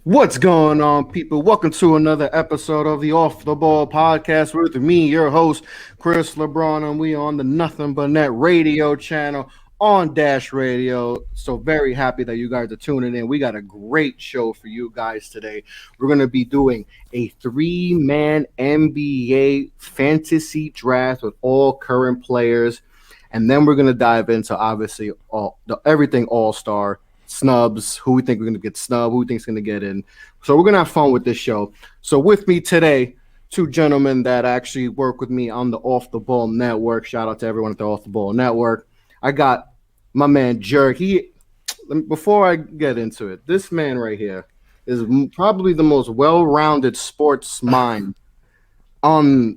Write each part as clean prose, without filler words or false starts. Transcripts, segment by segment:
What's going on, people? Welcome to another episode of the Off the Ball podcast with me, your host, Chris LeBron, and we on the Nothing But Net radio channel on Dash Radio. So very happy that you guys are tuning in. We got a great show for you guys today. We're going to be doing a three-man NBA fantasy draft with all current players, and then we're going to dive into obviously everything all-star. Snubs, who we think we're going to get snubbed, who we think is going to get in. So we're going to have fun with this show. So with me today, two gentlemen that actually work with me on the Off the Ball Network. Shout out to everyone at the Off the Ball Network. I got my man Jurg. Before I get into it, this man right here is probably the most well-rounded sports mind on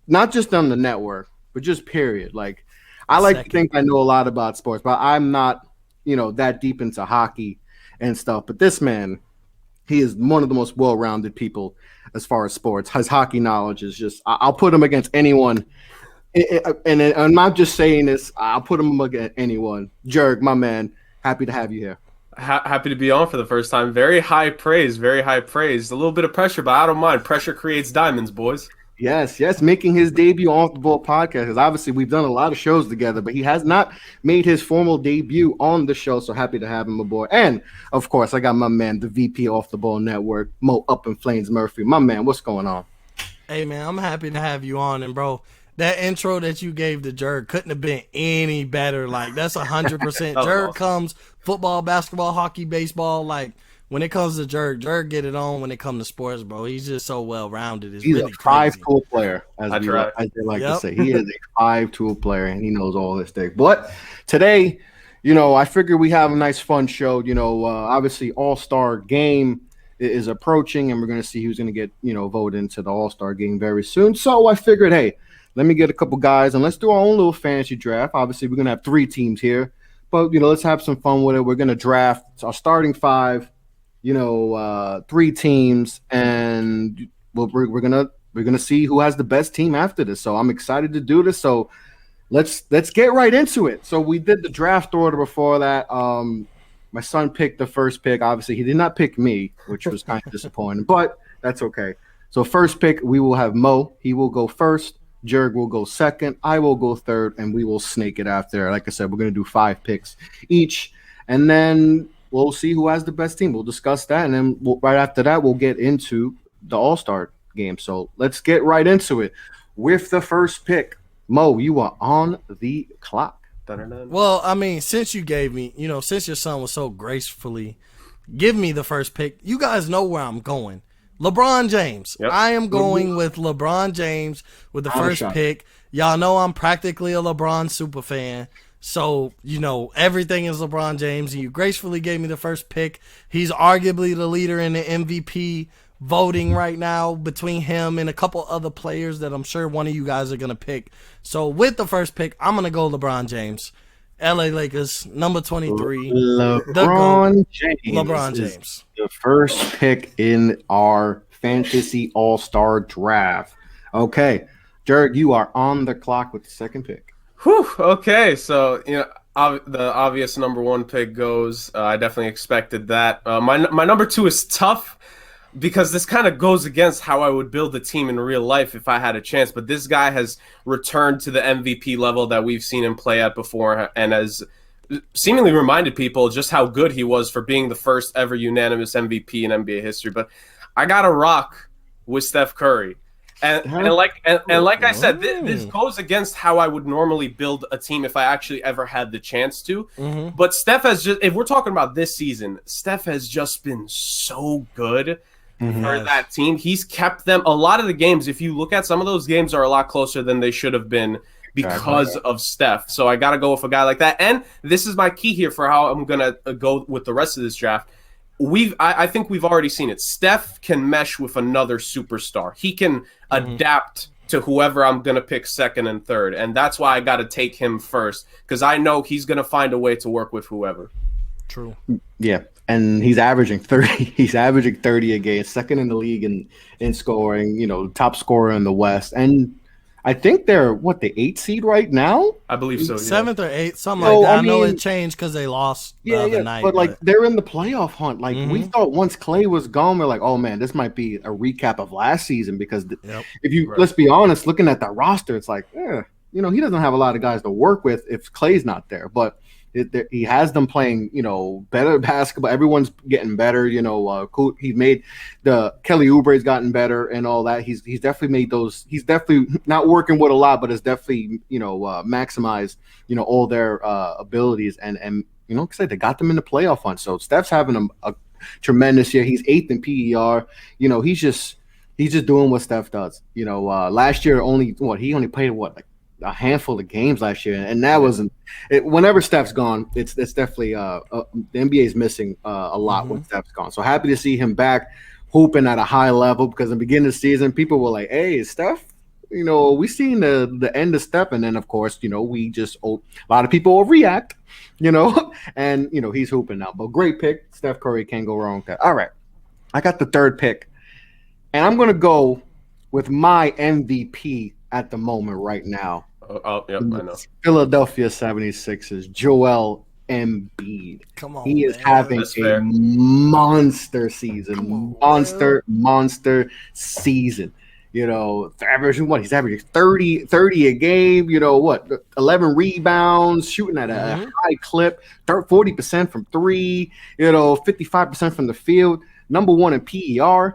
not just on the network, but just period. Like I like to think I know a lot about sports, but I'm not that deep into hockey and stuff. But this man, he is one of the most well-rounded people as far as sports. His hockey knowledge is just, I'll put him against anyone. And I'm not just saying this, I'll put him against anyone. Jurg, my man, happy to have you here. Happy to be on for the first time. Very high praise, very high praise. A little bit of pressure, but I don't mind. Pressure creates diamonds, boys. Yes, making his debut on Off the Ball podcast, because obviously we've done a lot of shows together, but he has not made his formal debut on the show, so happy to have him aboard. And, of course, I got my man, the VP Off the Ball Network, Mo Up in Flames Murphy. My man, what's going on? Hey, man, I'm happy to have you on, and, bro, that intro that you gave to Jurg couldn't have been any better. Like, that's 100%. Jurg comes football, basketball, hockey, baseball, like, when it comes to Jurg get it on when it comes to sports, bro. He's just so well-rounded. He's really a five-tool player, as they like to say. He is a five-tool player, and he knows all this thing. But today, I figure we have a nice, fun show. Obviously, All-Star Game is approaching, and we're going to see who's going to get, voted into the All-Star Game very soon. So I figured, hey, let me get a couple guys, and let's do our own little fantasy draft. Obviously, we're going to have three teams here. But, let's have some fun with it. We're going to draft our starting five. Three teams, and we're gonna see who has the best team after this. So I'm excited to do this. So let's get right into it. So we did the draft order before that. My son picked the first pick. Obviously, he did not pick me, which was kind of disappointing, but that's okay. So first pick, we will have Mo. He will go first. Jurg will go second. I will go third, and we will snake it after. Like I said, we're gonna do 5 picks each, and then we'll see who has the best team. We'll discuss that, and then right after that, we'll get into the All-Star Game. So let's get right into it. With the first pick, Mo, you are on the clock. Well, I mean, since you gave me, since your son was so gracefully give me the first pick, you guys know where I'm going. LeBron James. Yep. I am going with LeBron James with the first pick. Y'all know I'm practically a LeBron super fan. So, everything is LeBron James, and you gracefully gave me the first pick. He's arguably the leader in the MVP voting right now between him and a couple other players that I'm sure one of you guys are going to pick. So, with the first pick, I'm going to go LeBron James. LA Lakers, number 23. LeBron James. The first pick in our fantasy all-star draft. Okay, Jurg, you are on the clock with the second pick. Whew, okay, so the obvious number one pick goes. I definitely expected that. My number two is tough because this kind of goes against how I would build a team in real life if I had a chance. But this guy has returned to the MVP level that we've seen him play at before, and has seemingly reminded people just how good he was for being the first ever unanimous MVP in NBA history. But I got to rock with Steph Curry. And like I said, this goes against how I would normally build a team if I actually ever had the chance to. Mm-hmm. But Steph has just, if we're talking about this season, Steph has just been so good for that team. He's kept them. A lot of the games, if you look at some of those games, are a lot closer than they should have been because of Steph. So I got to go with a guy like that. And this is my key here for how I'm going to go with the rest of this draft. I think we've already seen it. Steph can mesh with another superstar. He can adapt to whoever I'm going to pick second and third. And that's why I got to take him first, because I know he's going to find a way to work with whoever. True. Yeah. And he's averaging 30. He's averaging 30 a game, second in the league in scoring, top scorer in the West. And I think they're the 8th seed right now. I believe so. 7th or 8th, something like that. I know it changed because they lost the other night. But like they're in the playoff hunt. Like we thought once Clay was gone, we're like, oh man, this might be a recap of last season because if you let's be honest, looking at that roster, it's like, he doesn't have a lot of guys to work with if Clay's not there, but. He has them playing, better basketball. Everyone's getting better. He made the Kelly Oubre's gotten better and all that. He's definitely made those. He's definitely not working with a lot, but has definitely maximized all their abilities and like I said, they got them in the playoff hunt. So Steph's having a tremendous year. He's 8th in PER. He's just doing what Steph does. Last year he only played a handful of games last year, and that wasn't it. Whenever Steph's gone, it's definitely the NBA is missing a lot when Steph's gone. So happy to see him back hooping at a high level because in the beginning of the season, people were like, "Hey, Steph, we seen the end of Steph," and then of course, we just a lot of people will react, and he's hooping now. But great pick, Steph Curry, can't go wrong with that. All right, I got the 3rd pick, and I'm gonna go with my MVP at the moment right now. Oh, yep, I know. Philadelphia 76ers, Joel Embiid. Come on, he is having a monster season. Monster season. Averaging he's averaging 30 a game, 11 rebounds, shooting at a high clip, 40% from 3, 55% from the field, number 1 in PER.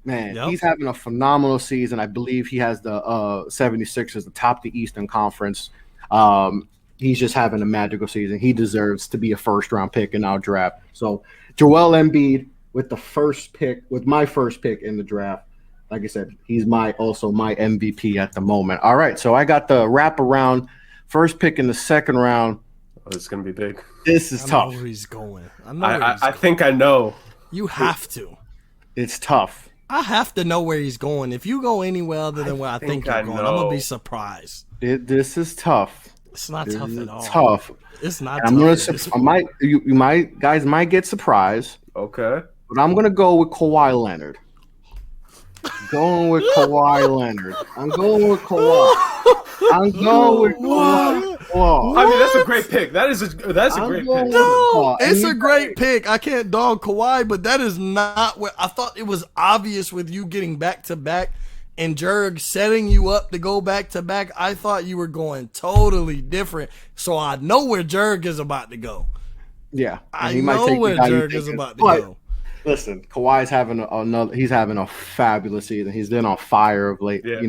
Man, he's having a phenomenal season. I believe he has the 76ers atop the Eastern Conference. He's just having a magical season. He deserves to be a first-round pick in our draft. So, Joel Embiid with my first pick in the draft. Like I said, he's also my MVP at the moment. All right, so I got the wraparound first pick in the 2nd round. Oh, it's going to be big. This is tough. I know where he's going. I think I know. You have to. It's tough. I have to know where he's going. If you go anywhere other than where I think you're going, I'm going to be surprised. This is tough. It's not tough at all. Tough. It's not tough. You guys might get surprised. Okay. But I'm going to go with Kawhi Leonard. I'm going with Kawhi. I mean, that's a great pick. That's a great pick. No, it's a great pick. I can't dog Kawhi, but that is not what I thought. It was obvious with you getting back to back and Jurg setting you up to go back to back. I thought you were going totally different. So I know where Jurg is about to go. Yeah, I know where Jurg is about to go. Listen, Kawhi's he's having a fabulous season. He's been on fire of late. Yeah.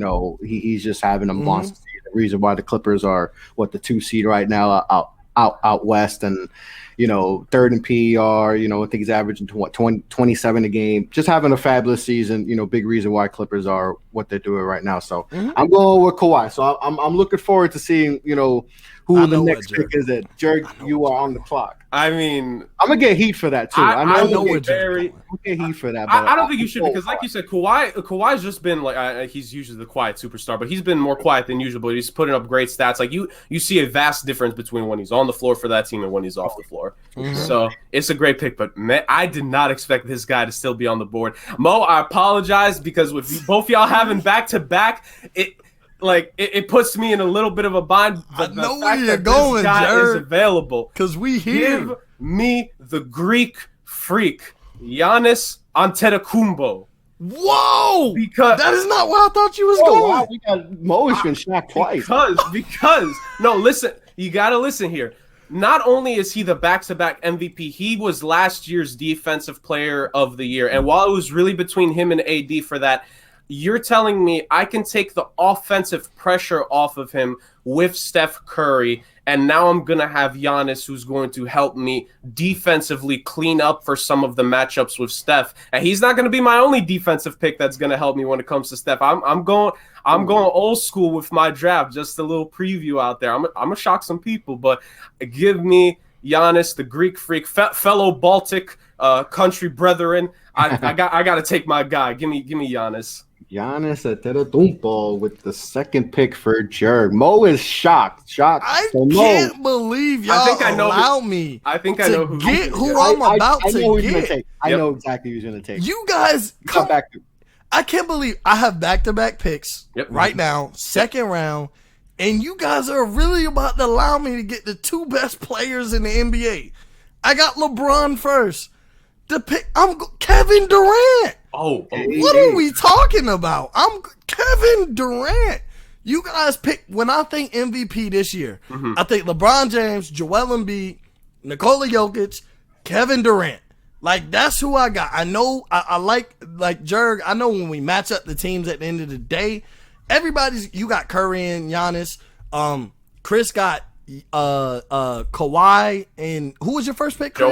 He's just having a monster season. The reason why the Clippers are the 2 seed right now out west and 3rd in PER, I think he's averaging 27 a game. Just having a fabulous season, big reason why Clippers are what they're doing right now. So I'm going with Kawhi. So I'm looking forward to seeing, who the next pick is. Jurg, you are on the clock. I mean, I'm gonna get heat for that too. I know I'm gonna get heat for that. I don't think you should because, like you said, Kawhi's just been he's usually the quiet superstar, but he's been more quiet than usual. But he's putting up great stats. Like you see a vast difference between when he's on the floor for that team and when he's off the floor. So it's a great pick. But man, I did not expect this guy to still be on the board. Mo, I apologize because with both y'all having back to back, it puts me in a little bit of a bind. But I know where you're going, this guy is available. Because we here. Give me the Greek freak, Giannis Antetokounmpo. Whoa! Because that is not where I thought you was going. Wow, we got Mo's been shocked twice. Because no, listen, you gotta listen here. Not only is he the back-to-back MVP, he was last year's Defensive Player of the Year. And while it was really between him and AD for that, you're telling me I can take the offensive pressure off of him with Steph Curry, and now I'm going to have Giannis who's going to help me defensively clean up for some of the matchups with Steph. And he's not going to be my only defensive pick that's going to help me when it comes to Steph. I'm going old school with my draft. Just a little preview out there. I'm going to shock some people, but give me Giannis, the Greek freak, fellow Baltic country brethren. I got to take my guy. Give me Giannis. Giannis Antetokounmpo with the 2nd pick for Jurg. Mo is shocked. I can't believe y'all allow me. I think I know who I'm about to get. I know exactly who's going to take. You guys come back to. I can't believe I have back-to-back picks right now, second round, and you guys are really about to allow me to get the 2 best players in the NBA. I got LeBron first. I'm Kevin Durant. Oh, what are we talking about? I'm Kevin Durant. You guys pick, when I think MVP this year, I think LeBron James, Joel Embiid, Nicola Jokic, Kevin Durant. Like, that's who I got. I know, I like Jurg, I know when we match up the teams at the end of the day, you got Curry and Giannis. Chris got Kawhi, and who was your first pick, Chris?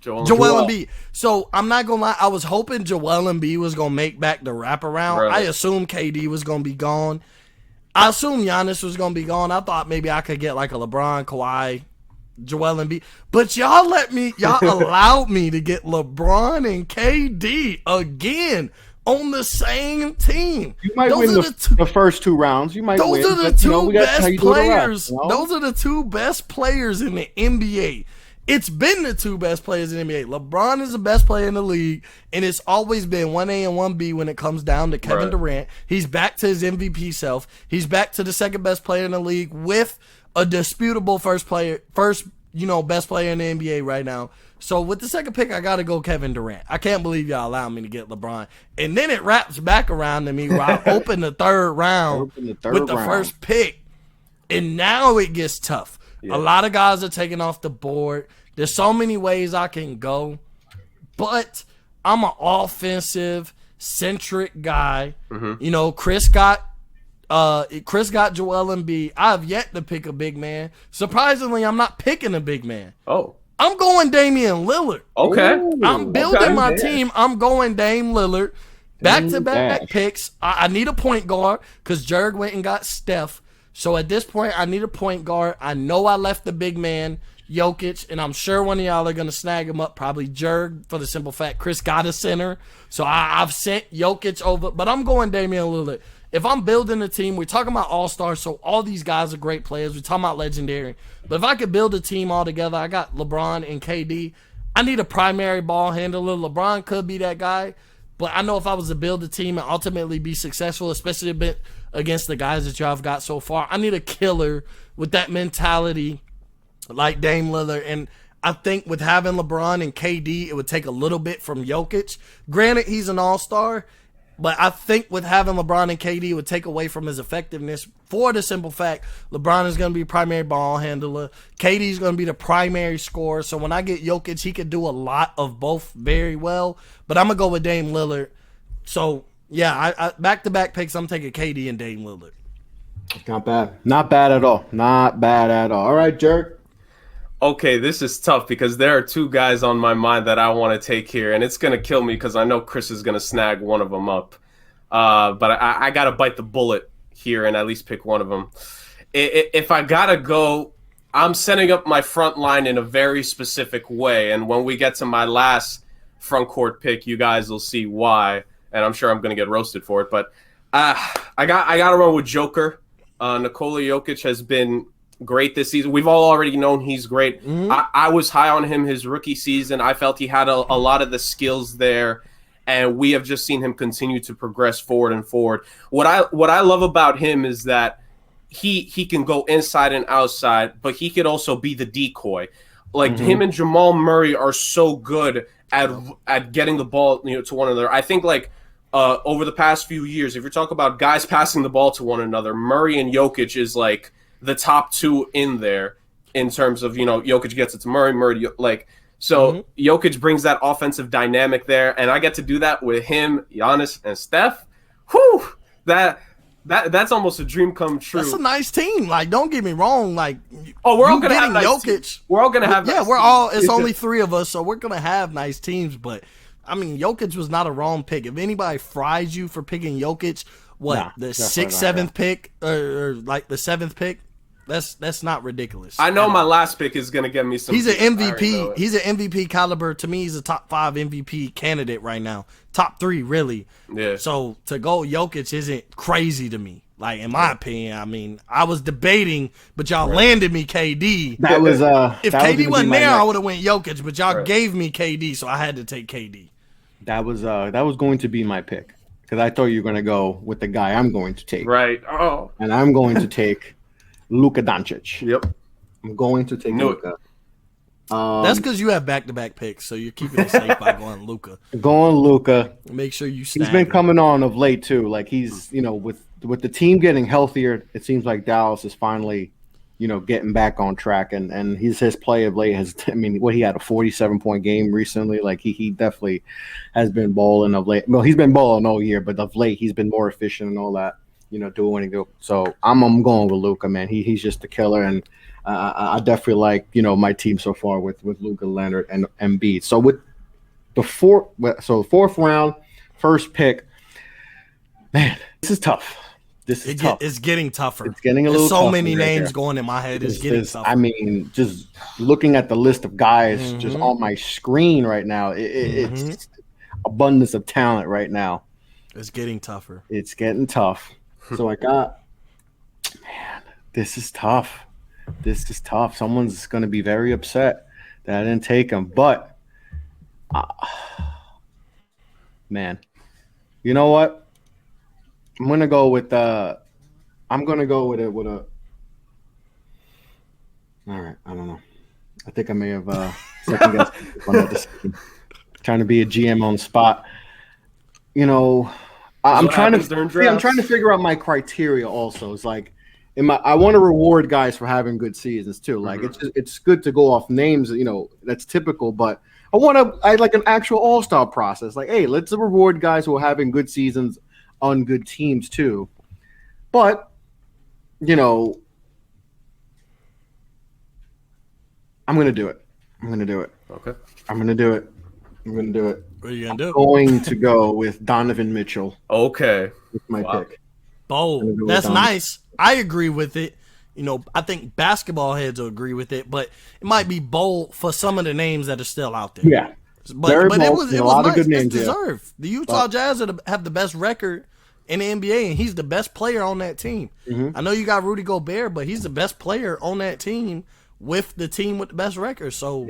Joel Embiid. So, I'm not going to lie, I was hoping Joel Embiid was going to make back the wraparound. Right. I assumed KD was going to be gone. I assumed Giannis was going to be gone. I thought maybe I could get like a LeBron, Kawhi, Joel Embiid. But y'all allowed me to get LeBron and KD again on the same team. You might win the first 2 rounds. You might win. Those are the 2 best players. Those are the 2 best players in the NBA. It's been the 2 best players in the NBA. LeBron is the best player in the league, and it's always been 1A and 1B when it comes down to Kevin Durant. He's back to his MVP self. He's back to the second best player in the league with a disputable best player in the NBA right now. So with the second pick, I got to go Kevin Durant. I can't believe y'all allowed me to get LeBron. And then it wraps back around to me where I open the third round with the first pick, and now it gets tough. Yeah. A lot of guys are taking off the board. There's so many ways I can go, but I'm an offensive-centric guy. You know, Chris got Joel Embiid. I have yet to pick a big man. Surprisingly, I'm not picking a big man. Oh. I'm going Damian Lillard. Okay. I'm building my team. I'm going Dame Lillard. Back-to-back picks. I need a point guard because Jurg went and got Steph. So at this point, I need a point guard. I know I left the big man, Jokic, and I'm sure one of y'all are going to snag him up, probably Jurg, for the simple fact Chris got a center. So I've sent Jokic over, but I'm going Damian Lillard. If I'm building a team, we're talking about all-stars, so all these guys are great players. We're talking about legendary. But if I could build a team all together, I got LeBron and KD. I need a primary ball handler. LeBron could be that guy. But I know if I was to build a team and ultimately be successful, especially a bit against the guys that y'all have got so far, I need a killer with that mentality like Dame Lillard. And I think with having LeBron and KD, it would take a little bit from Jokic. Granted, he's an all-star, but I think with having LeBron and KD, it would take away from his effectiveness for the simple fact LeBron is going to be primary ball handler. KD is going to be the primary scorer. So when I get Jokic, he could do a lot of both very well. But I'm going to go with Dame Lillard. So, yeah, I back-to-back picks, I'm taking KD and Dame Lillard. Not bad. Not bad at all. Not bad at all. All right, Jurg. Okay, this is tough because there are 2 guys on my mind that I want to take here, and it's going to kill me because I know Chris is going to snag one of them up. But I got to bite the bullet here and at least pick one of them. If I got to go, I'm setting up my front line in a very specific way, and when we get to my last front court pick, you guys will see why, and I'm sure I'm going to get roasted for it. But I got to run with Joker. Nikola Jokic has been great this season. We've all already known he's great. I was high on him his rookie season. I felt he had a lot of the skills there, and we have just seen him continue to progress forward and forward. What I love about him is that he can go inside and outside, but he could also be the decoy. Like him and Jamal Murray are so good at getting the ball to one another. I think over the past few years, if you're talking about guys passing the ball to one another, Murray and Jokic is like the top 2 in there in terms of, Jokic gets it to Murray, Jokic brings that offensive dynamic there, and I get to do that with him, Giannis, and Steph. Whew! That's almost a dream come true. That's a nice team. Like, don't get me wrong. Like, we're all gonna have nice Jokic. Teams. We're all gonna have. Yeah, nice we're all. Teams. It's only 3 of us, so we're gonna have nice teams. But I mean, Jokic was not a wrong pick. If anybody fries you for picking Jokic, the 6th, 7th pick, or like the 7th pick. That's not ridiculous. I know my last pick is going to get me some. He's an MVP. He's an MVP caliber. To me, he's a top 5 MVP candidate right now. Top 3, really. Yeah. So to go Jokic isn't crazy to me. Like, in my opinion, I mean, I was debating, but y'all landed me KD. That was if KD wasn't there, I would have went Jokic, but y'all gave me KD, so I had to take KD. That was going to be my pick. because I thought you were going to go with the guy I'm going to take. Right. Oh. And I'm going to take Luka Doncic. Yep. I'm going to take Luka. That's because you have back-to-back picks, so you're keeping it safe by going Luka. Going Luka. Make sure you. He's been coming on of late too. Like he's, with the team getting healthier, it seems like Dallas is finally, getting back on track. And his play of late has. I mean, he had a 47-point game recently. Like he definitely has been balling of late. Well, he's been balling all year, but of late he's been more efficient and all that. Doing what he do. So I'm going with Luka, man. He's just a killer, and I definitely like my team so far with Luka, Leonard, and Embiid. So with the fourth round, first pick, man, this is tough. Tough. It's getting tougher. It's getting a little. There's so many names going in my head. It's getting tougher. I mean, just looking at the list of guys just on my screen right now, it's abundance of talent right now. It's getting tougher. It's getting tough. So man, this is tough. This is tough. Someone's going to be very upset that I didn't take him. But, man, you know what? I'm going to go with it with a – all right, I don't know. I think I may have second-guessed on that decision. Trying to be a GM on the spot. I'm trying to figure out my criteria also. It's like – I want to reward guys for having good seasons too. Like it's good to go off names, that's typical, but I like an actual all-star process. Like, hey, let's reward guys who are having good seasons on good teams too. But, I'm going to do it. Okay. I'm going to do it. What are you going to do? I'm going to go with Donovan Mitchell. Okay. With my pick. Bold. That's nice. I agree with it. I think basketball heads will agree with it, but it might be bold for some of the names that are still out there. Yeah. But it was a lot of good names. It's deserved. The Utah Jazz have the best record in the NBA, and he's the best player on that team. I know you got Rudy Gobert, but he's the best player on that team with the team with the best record. So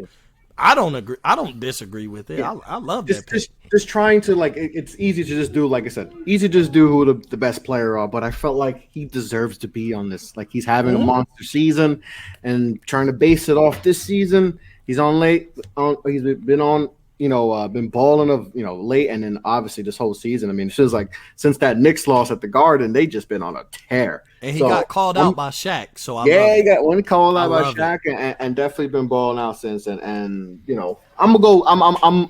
I don't agree. I don't disagree with it. Yeah. I love that pick. Just trying to, it's easy to just do, like I said, easy to just do who the best player are, but I felt like he deserves to be on this. Like, he's having a monster season and trying to base it off this season. He's on late. He's been on, been balling of, late, and then obviously this whole season. I mean, it feels like since that Knicks loss at the Garden, they just been on a tear. And he got called out by Shaq. So he got one called out by Shaq, and definitely been balling out since. And I'm gonna go.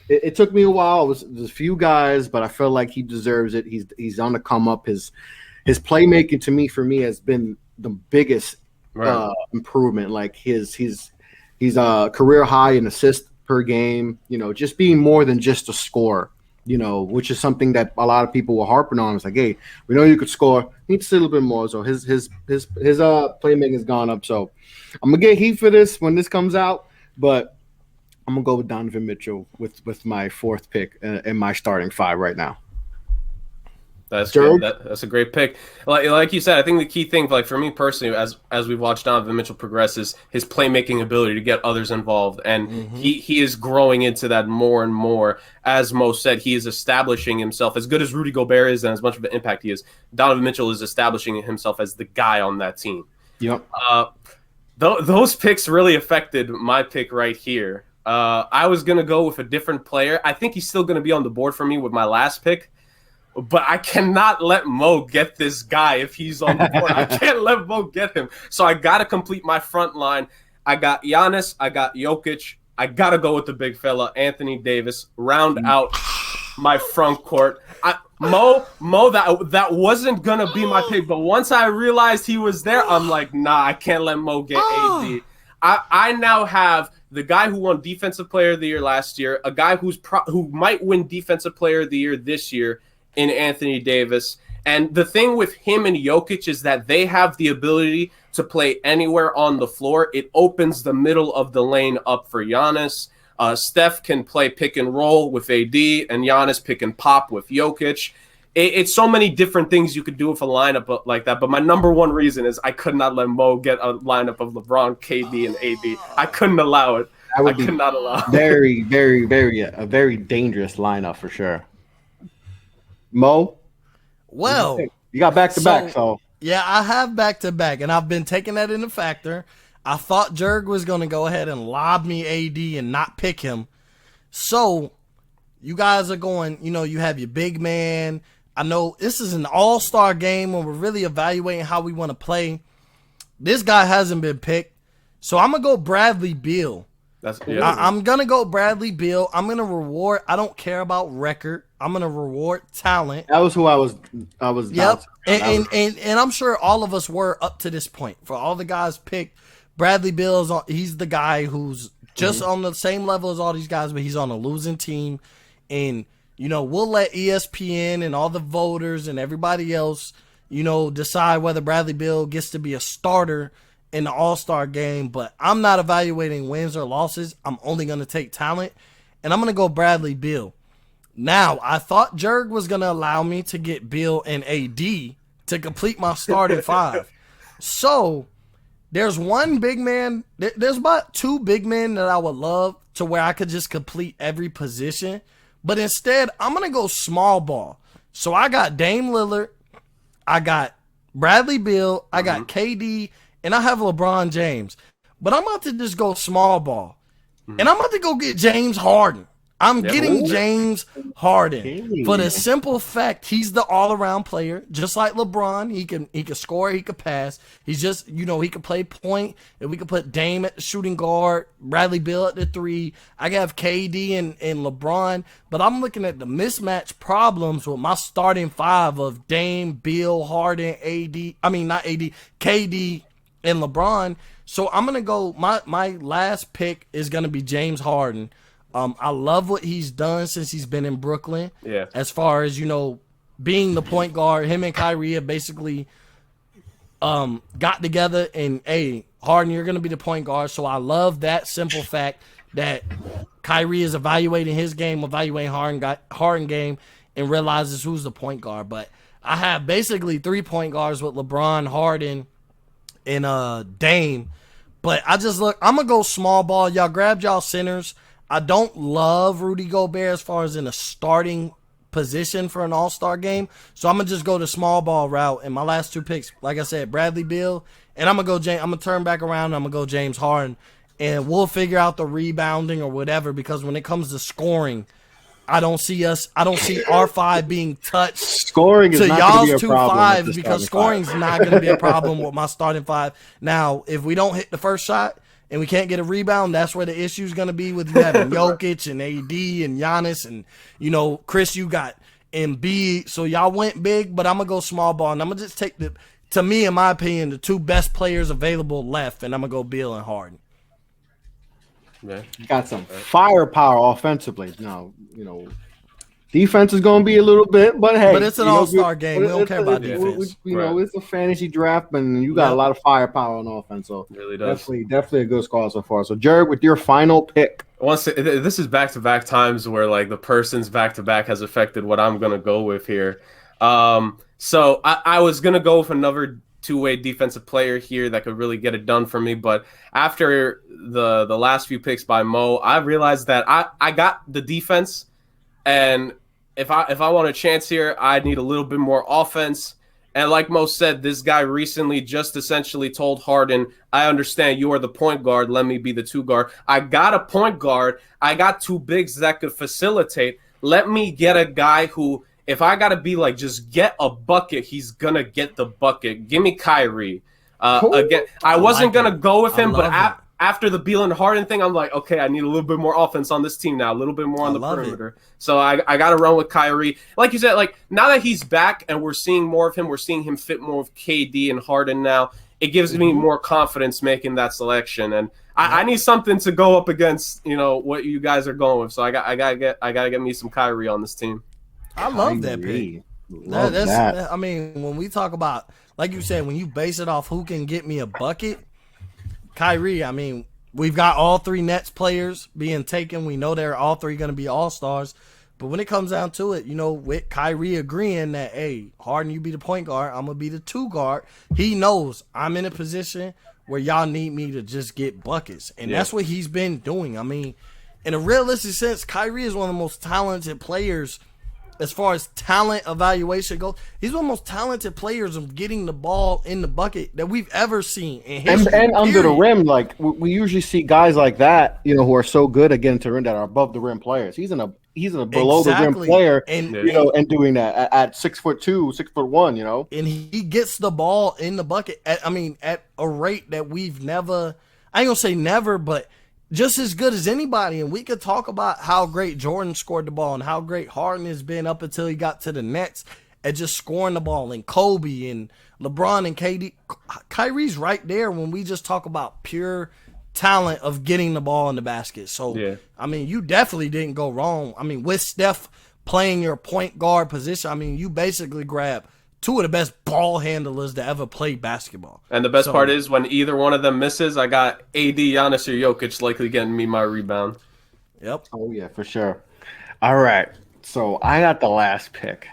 It took me a while. There's a few guys, but I feel like he deserves it. He's on the come up. His playmaking for me has been the biggest improvement. Like he's career high in assists per game. Just being more than just a scorer. Which is something that a lot of people were harping on. It's like, hey, we know you could score. You need to see a little bit more. So his playmaking has gone up. So I'm gonna get heat for this when this comes out, but I'm gonna go with Donovan Mitchell with my fourth pick in my starting five right now. That's good. That's a great pick. Like you said, I think the key thing, for me personally, as we've watched Donovan Mitchell progress, is his playmaking ability to get others involved, and he is growing into that more and more. As Mo said, he is establishing himself. As good as Rudy Gobert is, and as much of an impact he is, Donovan Mitchell is establishing himself as the guy on that team. Yep. Those picks really affected my pick right here. I was gonna go with a different player. I think he's still gonna be on the board for me with my last pick. But I cannot let Mo get this guy if he's on the board. I can't let Mo get him. So I got to complete my front line. I got Giannis. I got Jokic. I got to go with the big fella, Anthony Davis, round out my front court. Mo, that wasn't going to be my pick. But once I realized he was there, I'm like, nah, I can't let Mo get AD. I now have the guy who won Defensive Player of the Year last year, a guy who might win Defensive Player of the Year this year, in Anthony Davis. And the thing with him and Jokic is that they have the ability to play anywhere on the floor. It opens the middle of the lane up for Giannis. Steph can play pick and roll with AD, and Giannis pick and pop with Jokic. It's so many different things you could do with a lineup like that. But my number one reason is I could not let Mo get a lineup of LeBron, KD, and AD. I couldn't allow it. I could not allow it. Very, very, very, a very dangerous lineup for sure. Mo, Well, you got back to back, so yeah, I have back to back, and I've been taking that into factor. I thought Jurg was going to go ahead and lob me AD and not pick him. So you guys are going, you have your big man. I know this is an all-star game when we're really evaluating how we want to play. This guy hasn't been picked, so I'm going to go Bradley Beal. I'm going to go Bradley Beal. I'm going to reward. I don't care about record. I'm going to reward talent. That was who I was. Yep. And I'm sure all of us were up to this point. For all the guys picked, Bradley Beal he's the guy who's just on the same level as all these guys, but he's on a losing team. And, we'll let ESPN and all the voters and everybody else, decide whether Bradley Beal gets to be a starter in the All-Star game. But I'm not evaluating wins or losses. I'm only going to take talent. And I'm going to go Bradley Beal. Now, I thought Jurg was going to allow me to get Beal and AD to complete my starting five. So there's one big man. There's about two big men that I would love to where I could just complete every position. But instead, I'm going to go small ball. So I got Dame Lillard. I got Bradley Beal. I got KD. And I have LeBron James. But I'm about to just go small ball. And I'm about to go get James Harden. I'm getting James Harden for the simple fact he's the all-around player, just like LeBron. He can score, he can pass. He's just, he can play point, and we can put Dame at the shooting guard, Bradley Beal at the 3. I have KD and LeBron, but I'm looking at the mismatch problems with my starting 5 of Dame, Beal, Harden, KD, and LeBron. So I'm going to go, my last pick is going to be James Harden. I love what he's done since he's been in Brooklyn. Yeah. As far as, being the point guard, him and Kyrie have basically got together and, hey, Harden, you're going to be the point guard. So I love that simple fact that Kyrie is evaluating his game, evaluating Harden game, and realizes who's the point guard. But I have basically 3 point guards with LeBron, Harden, and Dame. But I'm going to go small ball. Y'all grab y'all centers. I don't love Rudy Gobert as far as in a starting position for an all-star game. So I'm going to just go the small ball route. And my last 2 picks, like I said, Bradley Beal. And I'm going to turn back around and I'm going to go James Harden. And we'll figure out the rebounding or whatever, because when it comes to scoring, I don't see our 5 being touched. Scoring is not going to be a problem. 2-5, because scoring's not going to be a problem with my starting 5. Now, if we don't hit the first shot and we can't get a rebound, that's where the issue is going to be with you having Jokic and AD and Giannis and, Chris, you got Embiid. So y'all went big, but I'm going to go small ball. And I'm going to just take to me, in my opinion, the 2 best players available left. And I'm going to go Beal and Harden. Yeah. Got some firepower offensively. Now, defense is going to be a little bit, but hey. But it's an all-star game. We don't care about defense. It's a fantasy draft, and you got a lot of firepower on offense. So it really does. Definitely a good score so far. So, Jurg, with your final pick. This is back-to-back times where, the person's back-to-back has affected what I'm going to go with here. So I was going to go with another two-way defensive player here that could really get it done for me. But after the last few picks by Mo, I realized that I got the defense, and if I want a chance here, I need a little bit more offense. And like Mo said, this guy recently just essentially told Harden, I understand you are the point guard. Let me be the 2 guard. I got a point guard. I got 2 bigs that could facilitate. Let me get a guy who, if I got to be just get a bucket, he's going to get the bucket. Give me Kyrie. Again, I wasn't going to go with him, but after the Beal and Harden thing, I'm like, okay, I need a little bit more offense on this team now, a little bit more on the perimeter. So I got to run with Kyrie. Like you said, now that he's back and we're seeing more of him, we're seeing him fit more with KD and Harden now. It gives me more confidence making that selection. And I need something to go up against, what you guys are going with. So I gotta get me some Kyrie on this team. I love that pick. I mean, when we talk about, like you said, when you base it off who can get me a bucket, Kyrie, I mean, we've got all 3 Nets players being taken. We know they're all 3 going to be all-stars. But when it comes down to it, with Kyrie agreeing that, hey, Harden, you be the point guard, I'm going to be the 2 guard, he knows I'm in a position where y'all need me to just get buckets. And that's what he's been doing. I mean, in a realistic sense, Kyrie is one of the most talented players as far as talent evaluation goes, he's one of the most talented players of getting the ball in the bucket that we've ever seen in history. And under the rim, like we usually see guys like that, who are so good at getting to the rim that are above the rim players. He's a below the rim player, and and doing that at 6'2", 6'1", And he gets the ball in the bucket at a rate that we've never. I ain't gonna say never, but just as good as anybody. And we could talk about how great Jordan scored the ball and how great Harden has been up until he got to the Nets at just scoring the ball, and Kobe and LeBron and KD. Kyrie's right there when we just talk about pure talent of getting the ball in the basket. So, you definitely didn't go wrong. With Steph playing your point guard position, you basically grab two of the best ball handlers to ever play basketball. And the best part is when either one of them misses, I got AD, Giannis, or Jokic likely getting me my rebound. Yep. Oh, yeah, for sure. All right. So I got the last pick.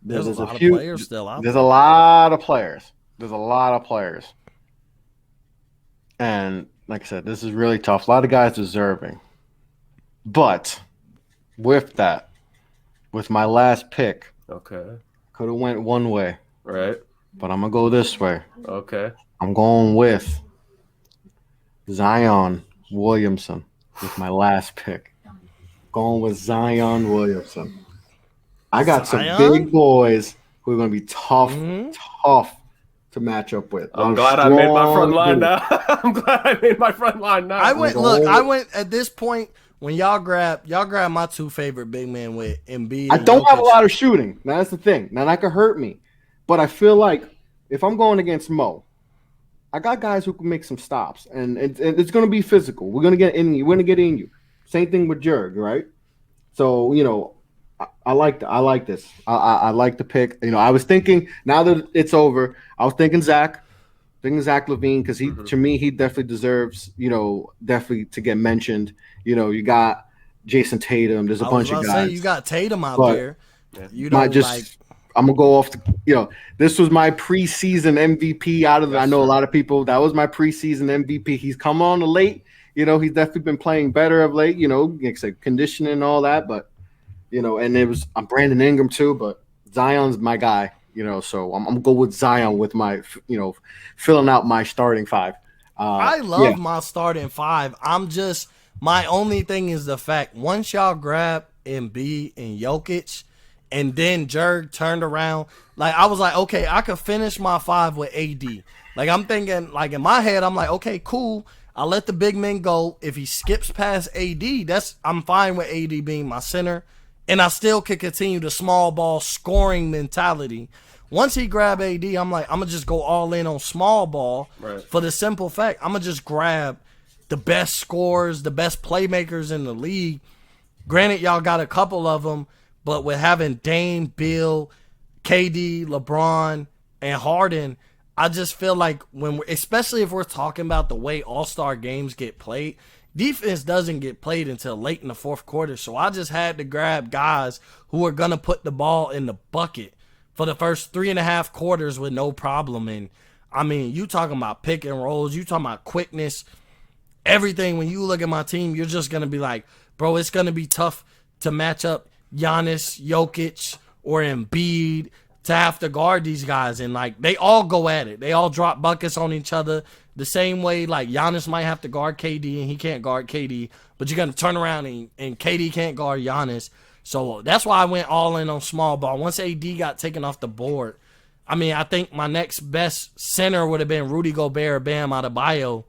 There's a lot of players still out there. There's a lot of players. And like I said, this is really tough. A lot of guys deserving. But with my last pick, could have went one way. Right. But I'm going to go this way. Okay. I'm going with Zion Williamson with my last pick. Going with Zion Williamson. I got some big boys who are going to be tough to match up with. I'm glad I made my front line now. I went at this point when y'all grab my two favorite big men with Embiid. I don't have a lot of shooting. Now, that's the thing. Now, that could hurt me. But I feel like if I'm going against Mo, I got guys who can make some stops. And it's going to be physical. We're going to get in you. We're going to get in you. Same thing with Jurg, right? So, I like this. I like the pick. I was thinking, now that it's over, I was thinking Zach LaVine, because to me, he definitely deserves, definitely to get mentioned. You got Jason Tatum. There's a bunch of guys. You got Tatum out there. You don't I'm gonna go off. This was my preseason MVP. I know a lot of people. That was my preseason MVP. He's come on late. He's definitely been playing better of late. Like I conditioning and all that. But and I'm Brandon Ingram too. But Zion's my guy. So I'm gonna go with Zion with my filling out my starting five. I love my starting five. My only thing is the fact, once y'all grab Embiid and Jokic, and then Jurg turned around, I was like, okay, I could finish my five with AD. I'm thinking, in my head, I'm like, okay, cool. I'll let the big men go. If he skips past AD, I'm fine with AD being my center, and I still could continue the small ball scoring mentality. Once he grab AD, I'm like, I'm going to just go all in on small ball for the simple fact, I'm going to just grab the best scorers, the best playmakers in the league. Granted, y'all got a couple of them, but with having Dame, Bill, KD, LeBron, and Harden, I just feel like especially if we're talking about the way All-Star games get played, defense doesn't get played until late in the fourth quarter. So I just had to grab guys who are going to put the ball in the bucket for the first 3.5 quarters with no problem. And you talking about pick and rolls, you talking about quickness, everything. When you look at my team, you're just going to be like, bro, it's going to be tough to match up Giannis, Jokic, or Embiid to have to guard these guys. And they all go at it. They all drop buckets on each other the same way. Giannis might have to guard KD and he can't guard KD, but you're going to turn around and KD can't guard Giannis. So that's why I went all in on small ball. Once AD got taken off the board, I think my next best center would have been Rudy Gobert, Bam Adebayo,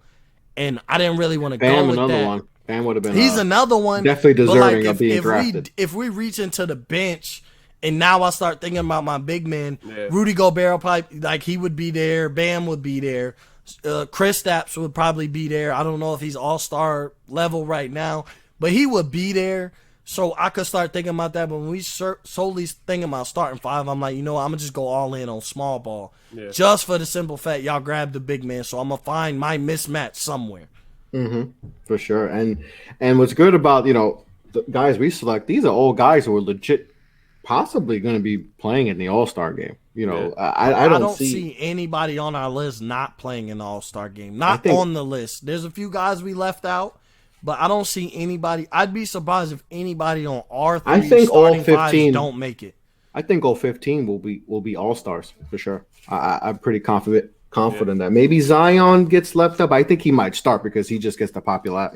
and I didn't really want to go with that. One. Bam would have been. He's another one. Definitely deserving of being drafted. If we reach into the bench, and now I start thinking about my big men, Rudy Gobert will probably, he would be there. Bam would be there. Kristaps would probably be there. I don't know if he's all-star level right now, but he would be there. So I could start thinking about that. But when we solely thinking about starting five, I'm like, I'm going to just go all in on small ball. Yeah. Just for the simple fact, y'all grabbed the big man. So I'm going to find my mismatch somewhere. Mm-hmm. For sure. And what's good about, the guys we select, these are all guys who are legit possibly going to be playing in the All-Star game. I don't see anybody on our list not playing in the All-Star game. Not on the list. There's a few guys we left out. but I don't see anybody. I'd be surprised if anybody on our I three think all starting 15 fives don't make it. I think all 15 will be all stars for sure. I'm pretty confident that maybe Zion gets left up. I think he might start because he just gets the popular.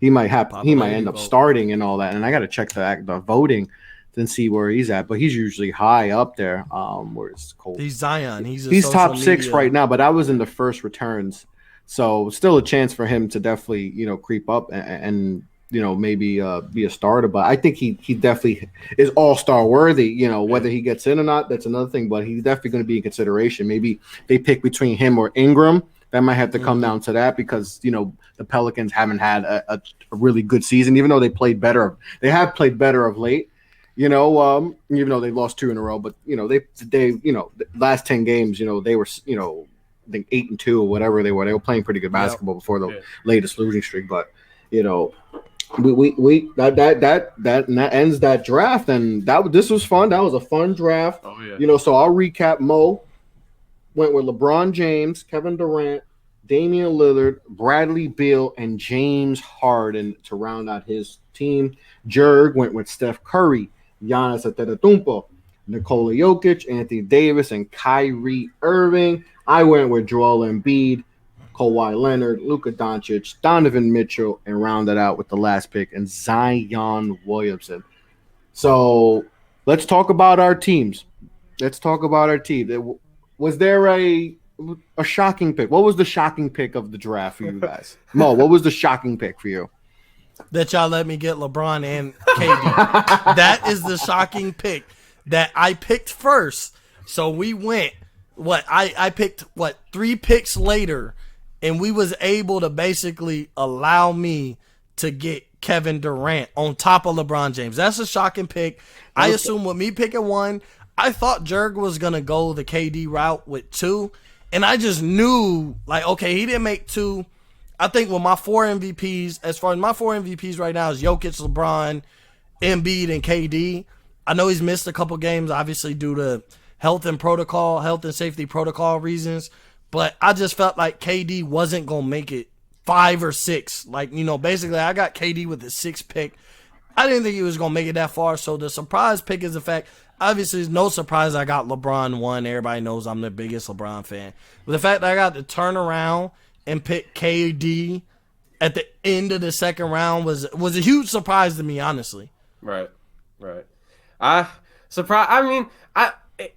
He might end up starting and all that. And I got to check the voting and see where he's at. But he's usually high up there. Where it's cold. He's Zion. He's top 6 right now. But I was in the first returns, so still a chance for him to definitely creep up and maybe be a starter. But I think he definitely is all-star worthy. Whether he gets in or not, that's another thing. But he's definitely going to be in consideration. Maybe they pick between him or Ingram. That might have to come down to that because the Pelicans haven't had a really good season, even though they played better. They have played better of late. Even though they lost 2 in a row, but they the last 10 games, they were I think 8-2 or whatever they were. They were playing pretty good basketball before the latest losing streak. But we that ends that draft, and this was fun. That was a fun draft. Oh yeah. So I'll recap. Mo went with LeBron James, Kevin Durant, Damian Lillard, Bradley Beal, and James Harden to round out his team. Jurg went with Steph Curry, Giannis Antetokounmpo, Nicola Jokic, Anthony Davis, and Kyrie Irving. I went with Joel Embiid, Kawhi Leonard, Luka Doncic, Donovan Mitchell, and rounded out with the last pick and Zion Williamson. So let's talk about our teams. Was there a shocking pick? What was the shocking pick of the draft for you guys? Mo, what was the shocking pick for you? That y'all let me get LeBron and KD. That is the shocking pick that I picked first. So we went, I picked 3 picks later, and we was able to basically allow me to get Kevin Durant on top of LeBron James. That's a shocking pick. I assume with me picking 1, I thought Jurg was going to go the KD route with 2, and I just knew, okay, he didn't make 2. I think with my 4 MVPs, as far as my 4 MVPs right now is Jokic, LeBron, Embiid, and KD. I know he's missed a couple games, obviously due to health and safety protocol reasons. But I just felt like KD wasn't going to make it 5 or 6. Basically I got KD with the 6th pick. I didn't think he was going to make it that far. So the surprise pick is the fact, obviously it's no surprise I got LeBron 1. Everybody knows I'm the biggest LeBron fan. But the fact that I got to turn around and pick KD at the end of the second round was a huge surprise to me, honestly. Right.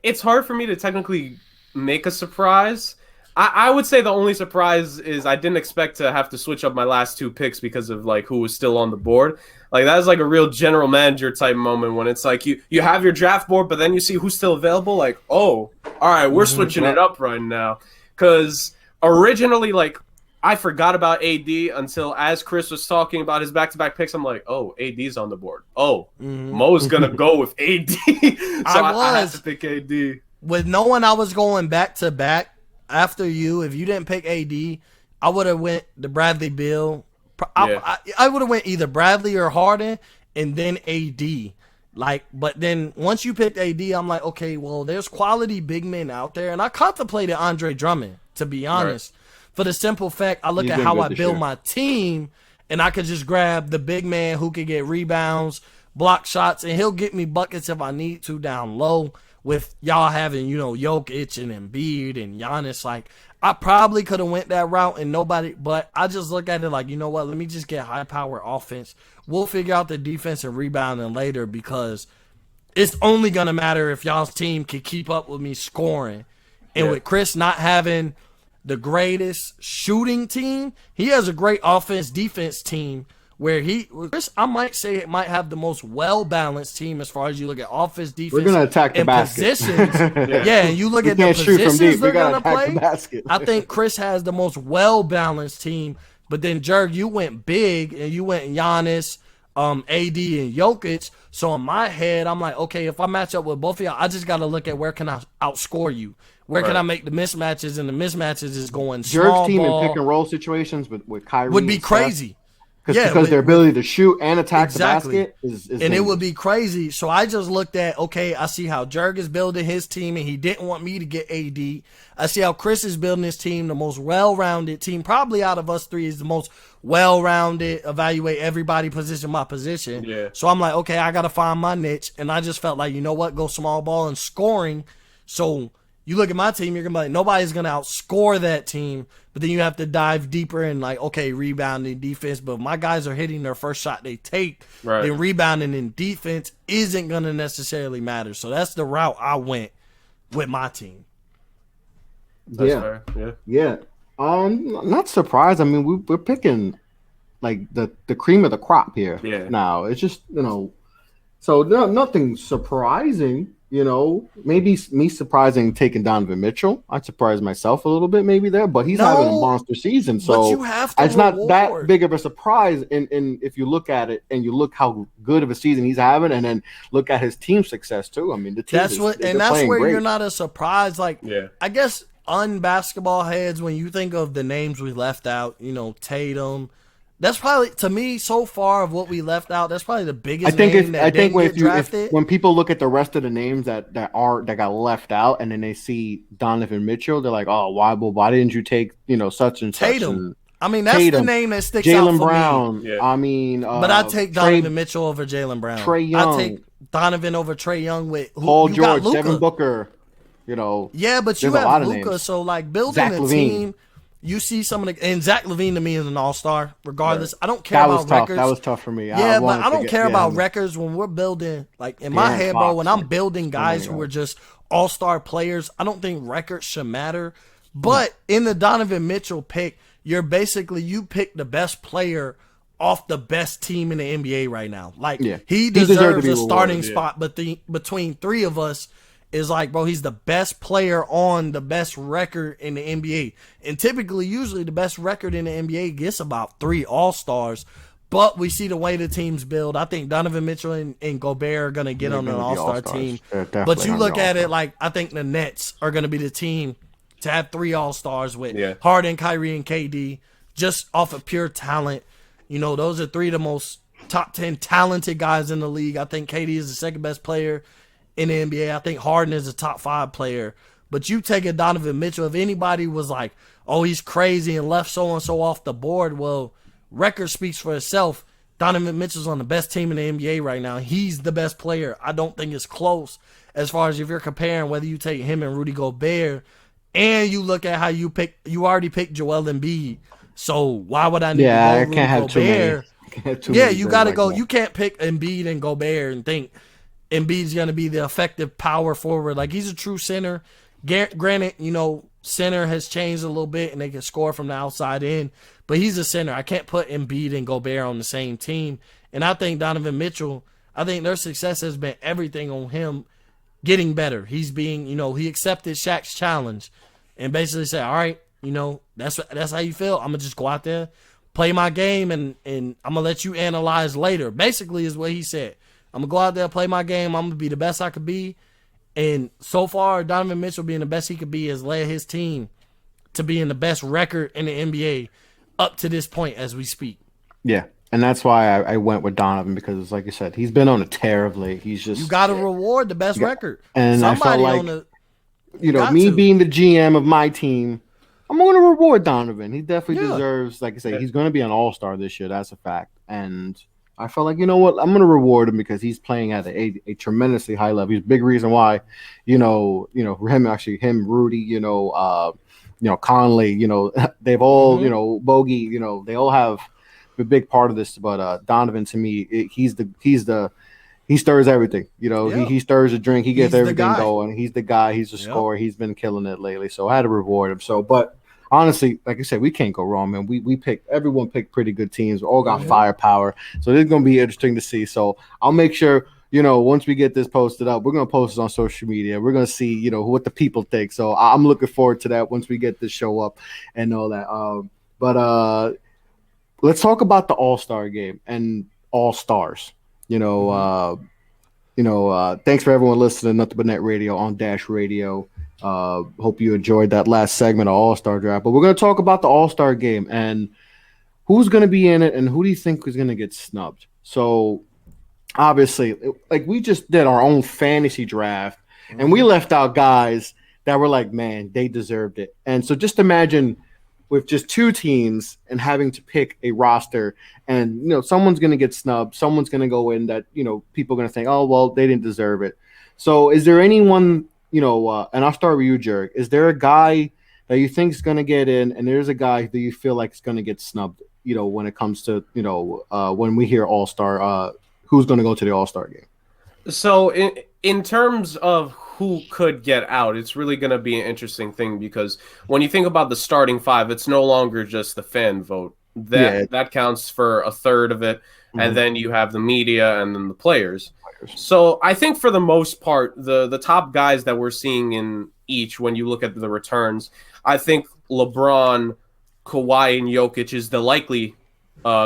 It's hard for me to technically make a surprise. I would say the only surprise is I didn't expect to have to switch up my last 2 picks because of who was still on the board. That is a real general manager type moment when it's you have your draft board, but then you see who's still available. All right, we're switching it up right now. Because originally, I forgot about AD until as Chris was talking about his back-to-back picks, I'm oh, AD's on the board. Oh, Mo's going to go with AD. I had to pick AD. With knowing I was going back-to-back after you, if you didn't pick AD, I would have went the Bradley Beal. I would have went either Bradley or Harden and then AD. But then once you picked AD, I'm okay, well, there's quality big men out there. And I contemplated Andre Drummond, to be honest. Right. For the simple fact, I look at how I build my team, and I could just grab the big man who can get rebounds, block shots, and he'll get me buckets if I need to down low. With y'all having, Jokic and Embiid and Giannis, I probably could have went that route and nobody, but I just look at it you know what, let me just get high-power offense. We'll figure out the defense and rebounding later because it's only going to matter if y'all's team can keep up with me scoring. And with Chris not having the greatest shooting team, he has a great offense-defense team where Chris, I might say it might have the most well-balanced team as far as you look at offense, defense, we're going to attack the basket. Positions. And you look at the positions they're going to play. I think Chris has the most well-balanced team. But then, Jurg, you went big, and you went Giannis, AD, and Jokic. So in my head, I'm okay, if I match up with both of y'all, I just got to look at where can I outscore you. Where can I make the mismatches, and the mismatches is going small Jurg's team ball. in pick-and-roll situations with Kyrie would be crazy. because their ability to shoot and attack exactly. the basket is and dangerous. It would be crazy. So I just looked at, okay, I see how Jurg is building his team, and he didn't want me to get AD. I see how Chris is building his team, the most well-rounded team, probably out of us three is the most well-rounded, evaluate everybody position by position. Yeah. So I'm like, okay, I got to find my niche, and I just felt like, you know what, go small ball and scoring. So you look at my team, you're going to be like, nobody's going to outscore that team. But then you have to dive deeper in like, okay, rebounding, defense. But if my guys are hitting their first shot they take, then rebounding and defense isn't going to necessarily matter. So that's the route I went with my team. That's fair. Yeah. Not surprised. I mean, we're picking like the cream of the crop here. Yeah. Now it's just so nothing surprising. Maybe me surprising taking Donovan Mitchell. I surprised myself a little bit maybe there, but he's having a monster season. So you have to it's not that big of a surprise. And if you look at it and you look how good of a season he's having, and then look at his team success too. I mean, the team that's where great. You're not a surprise. Like, I guess unbasketball heads, when you think of the names we left out, Tatum. That's probably, to me, so far of what we left out, that's probably the biggest name that didn't get drafted. When people look at the rest of the names that got left out, and then they see Donovan Mitchell, they're like, oh, why didn't you take such and such? Tatum. I mean, that's the name that sticks out Jaylen for Brown. me. Yeah. I mean, but I take Donovan Mitchell over Jaylen Brown. Trae Young. I take Donovan over Trae Young with Paul George, Devin Booker. Yeah, but you have Luka, so like building Zach a Levine. Team. You see some of the, and Zach Levine to me is an all-star. Regardless, I don't care about records. That was tough for me. Yeah, but I don't care about records when we're building. Like in my head, bro, when I'm building guys who are just all-star players, I don't think records should matter. But in the Donovan Mitchell pick, you pick the best player off the best team in the NBA right now. Like he deserves a starting spot. But between three of us. Is like, bro, he's the best player on the best record in the NBA. And usually the best record in the NBA gets about 3 All-Stars. But we see the way the teams build. I think Donovan Mitchell and Gobert are going to get on an All-Star team. But you look at it like, I think the Nets are going to be the team to have 3 All-Stars with Harden, Kyrie, and KD, just off of pure talent. Those are 3 of the most top 10 talented guys in the league. I think KD is the second best player in the NBA. I think Harden is a top 5 player. But you take a Donovan Mitchell, if anybody was like, oh, he's crazy and left so-and-so off the board, well, record speaks for itself. Donovan Mitchell's on the best team in the NBA right now. He's the best player. I don't think it's close as far as if you're comparing whether you take him and Rudy Gobert and you look at how you already picked Joel Embiid. So why would I need to go Rudy Gobert? You got to go. You can't pick Embiid and Gobert and think Embiid's going to be the effective power forward. Like, he's a true center. Granted, center has changed a little bit and they can score from the outside in, but he's a center. I can't put Embiid and Gobert on the same team. And I think Donovan Mitchell, I think their success has been everything on him getting better. He's being, he accepted Shaq's challenge and basically said, all right, that's how you feel. I'm going to just go out there, play my game, and I'm going to let you analyze later. Basically is what he said. I'm going to go out there, play my game. I'm going to be the best I could be. And so far, Donovan Mitchell being the best he could be has led his team to being the best record in the NBA up to this point as we speak. Yeah, and that's why I went with Donovan because, like you said, he's been on a tear of late. He's just... You got to reward the best record. And somebody I felt like, me being the GM of my team, I'm going to reward Donovan. He definitely deserves, like I say, he's going to be an all-star this year. That's a fact. And... I felt like, you know what, I'm going to reward him because he's playing at a tremendously high level. He's a big reason why, him, Rudy, Conley, they've all, Bogey, they all have a big part of this. But Donovan, to me, he stirs everything. He stirs a drink. He gets everything going. He's the guy. He's a scorer. He's been killing it lately. So I had to reward him. But honestly, like I said, we can't go wrong, man. Everyone picked pretty good teams. We all got firepower. So this is going to be interesting to see. So I'll make sure, once we get this posted up, we're going to post it on social media. We're going to see, what the people think. So I'm looking forward to that once we get this show up and all that. But let's talk about the All-Star game and All-Stars. Thanks for everyone listening to Nothing But Net Radio on Dash Radio. Hope you enjoyed that last segment of All-Star Draft. But we're going to talk about the All-Star game. And who's going to be in it, and who do you think is going to get snubbed? So obviously, like we just did our own fantasy draft, and we left out guys that were like, man, they deserved it. And so just imagine with just two teams and having to pick a roster, and someone's going to get snubbed, someone's going to go in that people are going to think, oh well, they didn't deserve it. So is there anyone and I'll start with you, Jurg. Is there a guy that you think is going to get in, and there's a guy that you feel like is going to get snubbed? When it comes to when we hear All-Star, who's going to go to the All-Star game? So in terms of who could get out, it's really going to be an interesting thing, because when you think about the starting five, it's no longer just the fan vote. That counts for a third of it, and then you have the media and then the players. So I think for the most part, the top guys that we're seeing in each, when you look at the returns, I think LeBron, Kawhi, and Jokic is the likely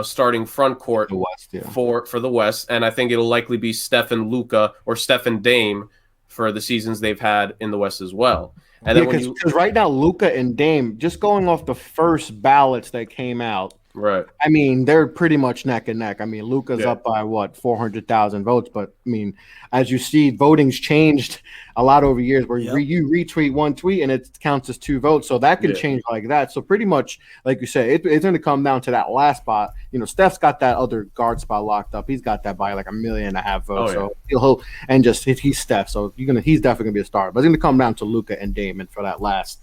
starting front court for the West, and I think it'll likely be Steph and Luka or Steph and Dame for the seasons they've had in the West as well. And then because right now Luka and Dame, just going off the first ballots that came out, right? I mean, they're pretty much neck and neck. I mean, Luka's up by 400,000 votes, but I mean, as you see, voting's changed a lot over years. Where you retweet one tweet and it counts as 2 votes, so that can change like that. So pretty much, like you say, it's going to come down to that last spot. Steph's got that other guard spot locked up. He's got that by like 1.5 million votes. So he'll he's Steph, so he's definitely going to be a star. But it's going to come down to Luka and Damon for that last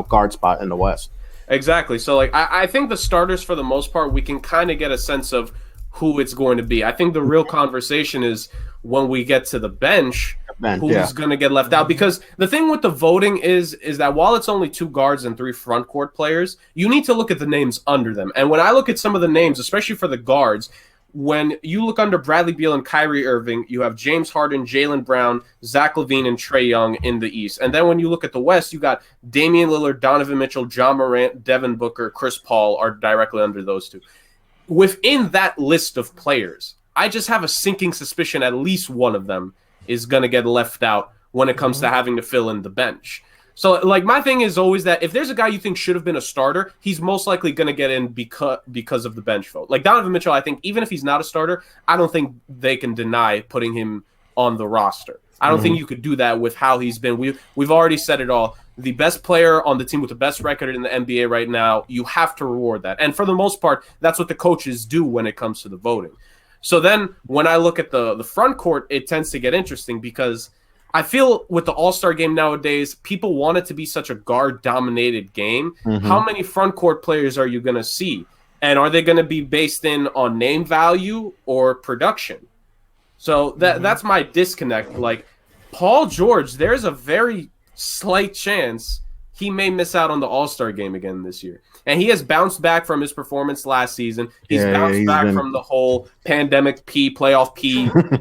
guard spot in the West. Exactly. So, like, I think the starters, for the most part, we can kind of get a sense of who it's going to be. I think the real conversation is when we get to the bench, who's going to get left out. Because the thing with the voting is that while it's only 2 guards and 3 front court players, you need to look at the names under them. And when I look at some of the names, especially for the guards, when you look under Bradley Beal and Kyrie Irving, you have James Harden, Jaylen Brown, Zach LaVine, and Trae Young in the East. And then when you look at the West, you got Damian Lillard, Donovan Mitchell, John Morant, Devin Booker, Chris Paul are directly under those 2. Within that list of players, I just have a sinking suspicion at least one of them is going to get left out when it comes to having to fill in the bench. So, like, my thing is always that if there's a guy you think should have been a starter, he's most likely going to get in because of the bench vote. Like Donovan Mitchell, I think even if he's not a starter, I don't think they can deny putting him on the roster. I don't think you could do that with how he's been. We've already said it all. The best player on the team with the best record in the NBA right now, you have to reward that. And for the most part, that's what the coaches do when it comes to the voting. So then when I look at the front court, it tends to get interesting because I feel with the All-Star game nowadays, people want it to be such a guard-dominated game. How many front court players are you going to see? And are they going to be based in on name value or production? So that's my disconnect. Like, Paul George, there's a very slight chance he may miss out on the All-Star game again this year. And he has bounced back from his performance last season. He's bounced back from the whole pandemic playoff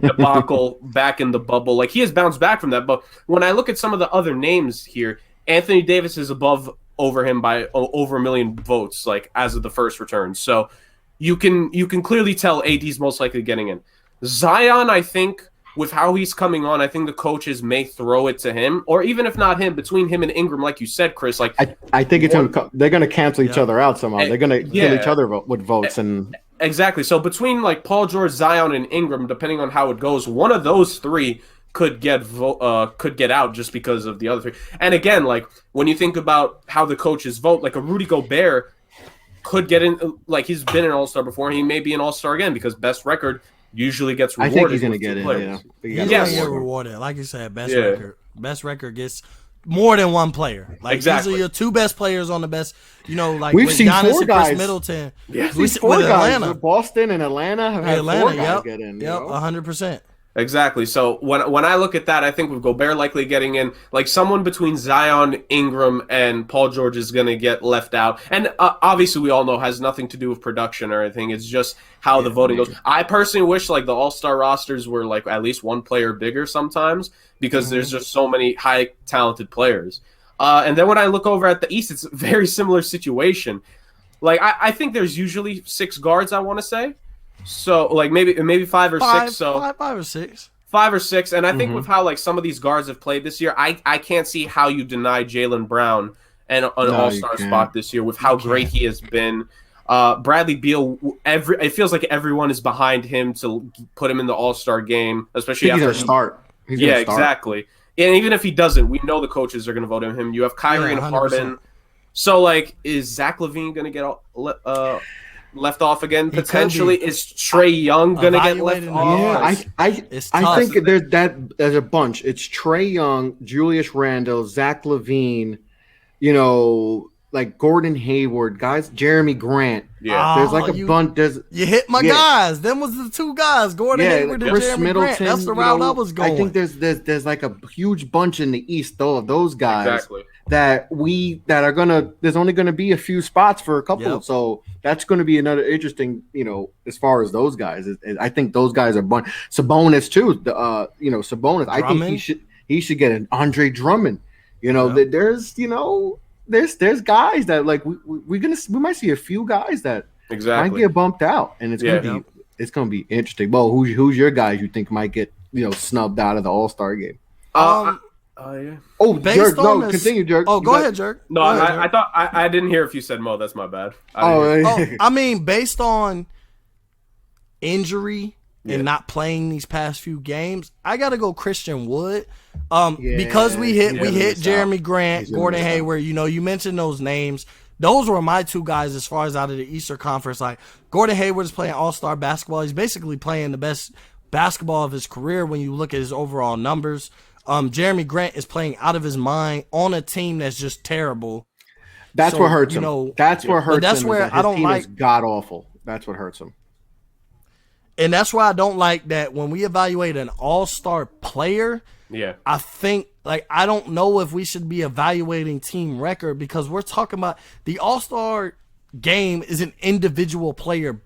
debacle back in the bubble. Like, he has bounced back from that. But when I look at some of the other names here, Anthony Davis is over him by over 1 million votes, like, as of the first return. So you can clearly tell AD's most likely getting in. Zion, I think, with how he's coming on, I think the coaches may throw it to him, or even if not him, between him and Ingram, like you said, Chris. Like, I think they're going to cancel each other out somehow. They're going to kill each other with votes, and exactly. So between like Paul George, Zion, and Ingram, depending on how it goes, one of those 3 could get out just because of the other 3. And again, like when you think about how the coaches vote, like a Rudy Gobert could get in. Like, he's been an All-Star before, and he may be an All-Star again because best record usually gets rewarded. I think he's going to get in. Yeah, he's going to get rewarded. Like you said, best record gets more than one player. Like, these are your 2 best players on the best. Like we've seen Giannis 4 guys. Chris Middleton. Yeah, we've seen 4 guys. Atlanta. Boston and Atlanta have had 4 guys get in. Yep, 100%. Exactly. So when I look at that, I think with Gobert likely getting in, like someone between Zion, Ingram, and Paul George is going to get left out. And obviously, we all know has nothing to do with production or anything. It's just how the voting goes. I personally wish like the All-Star rosters were like at least 1 player bigger sometimes because there's just so many high talented players. And then when I look over at the East, it's a very similar situation. Like I think there's usually 6 guards, I want to say. So like maybe 5 or 6. So 5 or 6. 5 or 6, and I think with how like some of these guards have played this year, I can't see how you deny Jaylen Brown an All-Star spot this year with how great he has been. Bradley Beal, it feels like everyone is behind him to put him in the All-Star game, especially after he's gonna start. Exactly. And even if he doesn't, we know the coaches are going to vote him. You have Kyrie and Harden. So, like, is Zach LaVine going to get left off again? Potentially, is Trey Young going to get left off? Yeah, I think there's a bunch. It's Trey Young, Julius Randle, Zach LaVine, like Gordon Hayward, guys, Jeremy Grant. Yeah, there's like a bunch. You hit my guys. Them was the two guys, Gordon Hayward and Jeremy Middleton, Grant. That's the route I was going. I think there's like a huge bunch in the East, though, of those guys. Exactly. That are gonna. There's only gonna be a few spots for a couple, so that's gonna be another interesting. As far as those guys, I think those guys are bunch. Sabonis too. Sabonis. I think he should get an Andre Drummond. There's guys that like we might see a few guys that might get bumped out, and it's gonna be interesting. Well, who's your guys you think might get snubbed out of the All-Star game? Yeah. Oh, Jurg, no, continue, Jurg. Oh, go ahead, Jurg. No, I thought I didn't hear if you said Mo. That's my bad. I mean, based on injury and not playing these past few games, I gotta go Christian Wood. Because we hit Jeremy Grant, Gordon Hayward. You mentioned those names. Those were my two guys as far as out of the Eastern Conference. Like Gordon Hayward is playing all-star basketball. He's basically playing the best basketball of his career when you look at his overall numbers. Jeremy Grant is playing out of his mind on a team that's just terrible. That's what hurts him. That's what hurts him. That's where I don't like. God awful. That's what hurts him. And that's why I don't like that when we evaluate an all-star player. Yeah, I think I don't know if we should be evaluating team record because we're talking about the All-Star game is an individual player,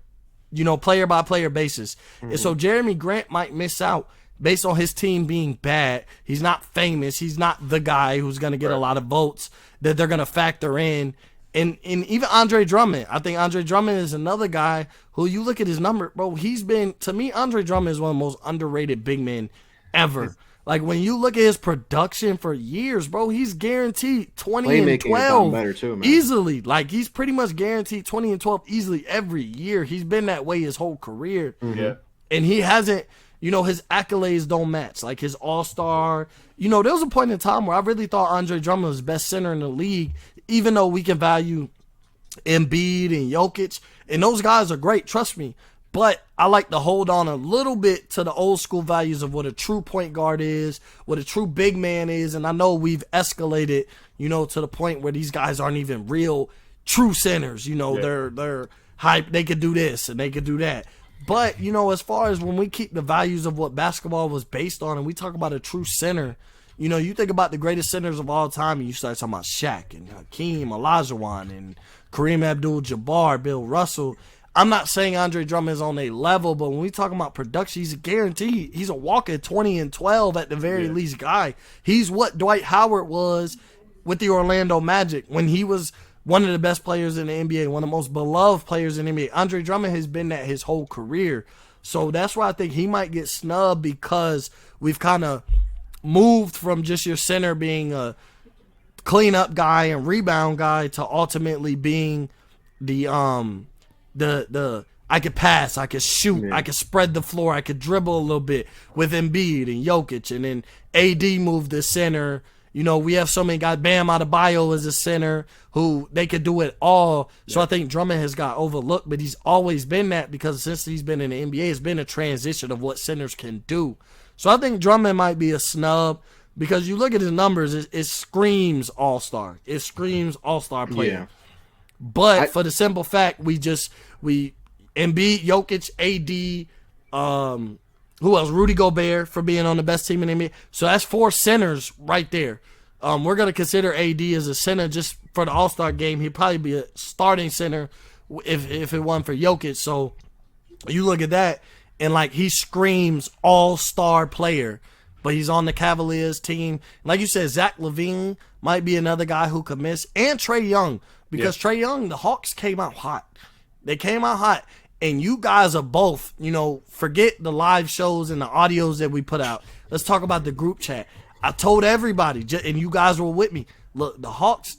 player by player basis. Mm-hmm. And so Jeremy Grant might miss out based on his team being bad. He's not famous. He's not the guy who's going to get a lot of votes that they're going to factor in. And even Andre Drummond, I think Andre Drummond is another guy who you look at his number, bro. To me, Andre Drummond is one of the most underrated big men ever. Like, when you look at his production for years, bro, he's guaranteed 20 and 12 better too, man. Easily. Like, he's pretty much guaranteed 20 and 12 easily every year. He's been that way his whole career. Mm-hmm. Yeah. And he hasn't, his accolades don't match. Like, his all-star. There was a point in time where I really thought Andre Drummond was the best center in the league, even though we can value Embiid and Jokic. And those guys are great, trust me. But I like to hold on a little bit to the old school values of what a true point guard is, what a true big man is. And I know we've escalated, to the point where these guys aren't even real true centers. They're hype. They could do this and they could do that. But, as far as when we keep the values of what basketball was based on and we talk about a true center, you think about the greatest centers of all time and you start talking about Shaq and Hakeem Olajuwon and Kareem Abdul-Jabbar, Bill Russell. I'm not saying Andre Drummond is on a level, but when we talk about production, he's a guarantee. He's a walking 20 and 12 at the very least guy. He's what Dwight Howard was with the Orlando Magic when he was one of the best players in the NBA, one of the most beloved players in the NBA. Andre Drummond has been that his whole career. So that's why I think he might get snubbed because we've kind of moved from just your center being a cleanup guy and rebound guy to ultimately being the I could pass, I could shoot, I could spread the floor, I could dribble a little bit with Embiid and Jokic, and then AD moved to center. We have so many guys. Bam Adebayo is a center who they could do it all. So I think Drummond has got overlooked, but he's always been that because since he's been in the NBA, it's been a transition of what centers can do. So I think Drummond might be a snub because you look at his numbers, it screams all-star. It screams all-star player. Yeah. But for the simple fact, we Embiid, Jokic, AD, who else? Rudy Gobert for being on the best team in the NBA. So that's 4 centers right there. We're going to consider AD as a center just for the All-Star game. He'd probably be a starting center if it wasn't for Jokic. So you look at that, and he screams all-star player. But he's on the Cavaliers team. Like you said, Zach LaVine might be another guy who could miss. And Trey Young. Because Trey Young, the Hawks came out hot. They came out hot. And you guys are both, forget the live shows and the audios that we put out. Let's talk about the group chat. I told everybody, and you guys were with me, Look, the Hawks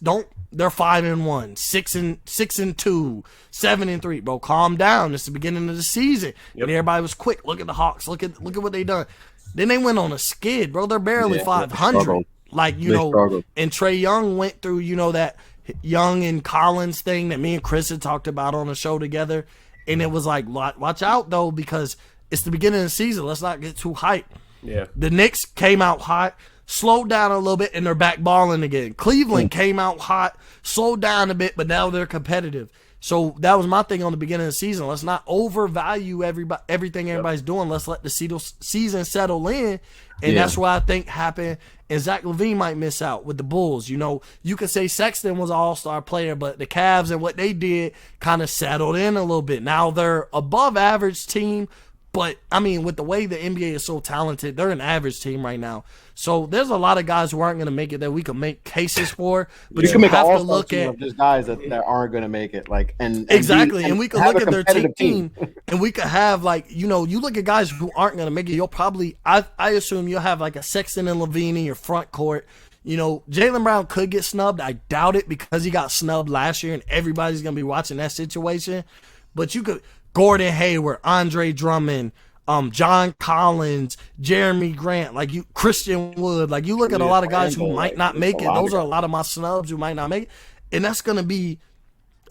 they're 5-1, 6-2, 7-3. Bro, calm down. It's the beginning of the season. Yep. And everybody was quick. Look at the Hawks. Look at what they done. Then they went on a skid, bro. They're barely 500. Like, and Trae Young went through, that Young and Collins thing that me and Chris had talked about on the show together. And it was like, watch out, though, because it's the beginning of the season. Let's not get too hyped. Yeah. The Knicks came out hot, slowed down a little bit, and they're back balling again. Cleveland came out hot, slowed down a bit, but now they're competitive. So that was my thing on the beginning of the season. Let's not overvalue everything everybody's doing. Let's let the season settle in. And that's what I think happened. And Zach LaVine might miss out with the Bulls. You could say Sexton was an all-star player, but the Cavs and what they did kind of settled in a little bit. Now they're above average team. But, I mean, with the way the NBA is so talented, they're an average team right now. So there's a lot of guys who aren't going to make it that we can make cases for. But you can make an all-star team of just guys that aren't going to make it. Exactly. And we can look at their team, and we could have, you look at guys who aren't going to make it, you'll probably, I assume you'll have, a Sexton and LaVine in your front court. Jaylen Brown could get snubbed. I doubt it because he got snubbed last year, and everybody's going to be watching that situation. But you could... Gordon Hayward, Andre Drummond, John Collins, Jeremy Grant, Christian Wood. You look at a lot of guys who might not make it. Those are a lot of my snubs who might not make it. And that's going to be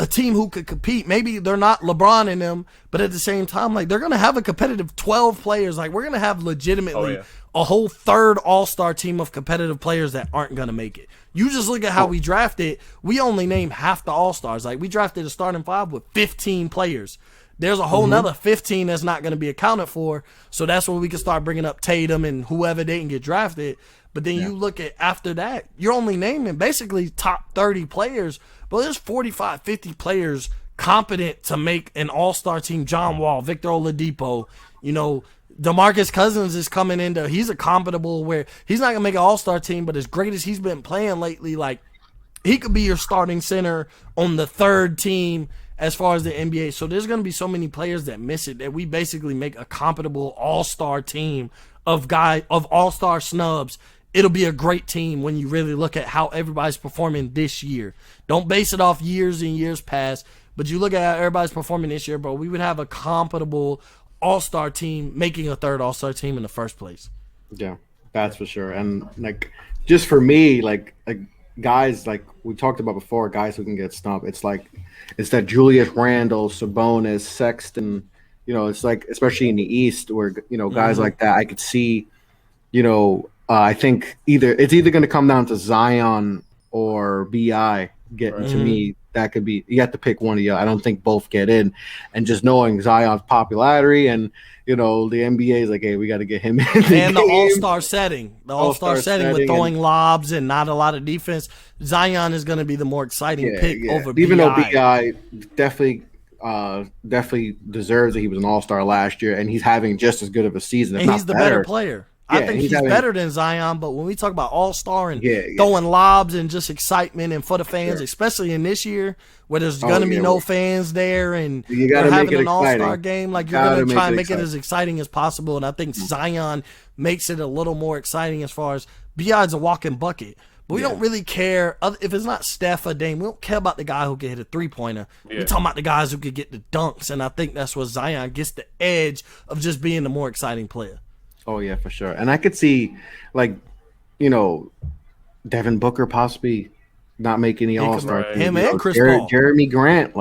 a team who could compete. Maybe they're not LeBron in them, but at the same time, they're going to have a competitive 12 players. We're going to have legitimately a whole third all-star team of competitive players that aren't going to make it. You just look at how we drafted. We only named half the all-stars. We drafted a starting five with 15 players. There's a whole nother 15 that's not going to be accounted for. So that's where we can start bringing up Tatum and whoever didn't get drafted. But then you look at after that, you're only naming basically top 30 players. But there's 45, 50 players competent to make an all-star team. John Wall, Victor Oladipo, DeMarcus Cousins is coming into, he's a compatible where he's not going to make an all-star team, but as great as he's been playing lately, he could be your starting center on the third team as far as the NBA. So there's going to be so many players that miss it that we basically make a compatible all-star team of all-star snubs. It'll be a great team when you really look at how everybody's performing this year. Don't base it off years and years past, but you look at how everybody's performing this year, bro. We would have a compatible all-star team making a third all-star team in the first place. Yeah, that's for sure. And just for me, guys we talked about before, guys who can get stumped. It's that Julius Randle, Sabonis, Sexton. It's especially in the East where guys like that I could see. I think it's either going to come down to Zion or BI. To me, that could be. You have to pick one of you. I don't think both get in. And just knowing Zion's popularity and the NBA is hey, we got to get him in. The all-star setting. The all-star setting with throwing lobs and not a lot of defense. Zion is going to be the more exciting pick over BI. Even though BI definitely deserves it. He was an all-star last year, and he's having just as good of a season. And he's the better player. I think he's better than Zion, but when we talk about all-star and throwing lobs and just excitement and for the fans, especially in this year where there's going to be no fans there and you're having an all-star game, you're going to try and make it as exciting as possible. And I think Zion makes it a little more exciting as far as B.I.'s a walking bucket. But we don't really care. If it's not Steph or Dame, we don't care about the guy who can hit a three-pointer. We're talking about the guys who can get the dunks, and I think that's where Zion gets the edge of just being the more exciting player. Oh, yeah, for sure. And I could see, Devin Booker possibly not making the All-Star team. Him and Chris Paul. Jeremy Grant,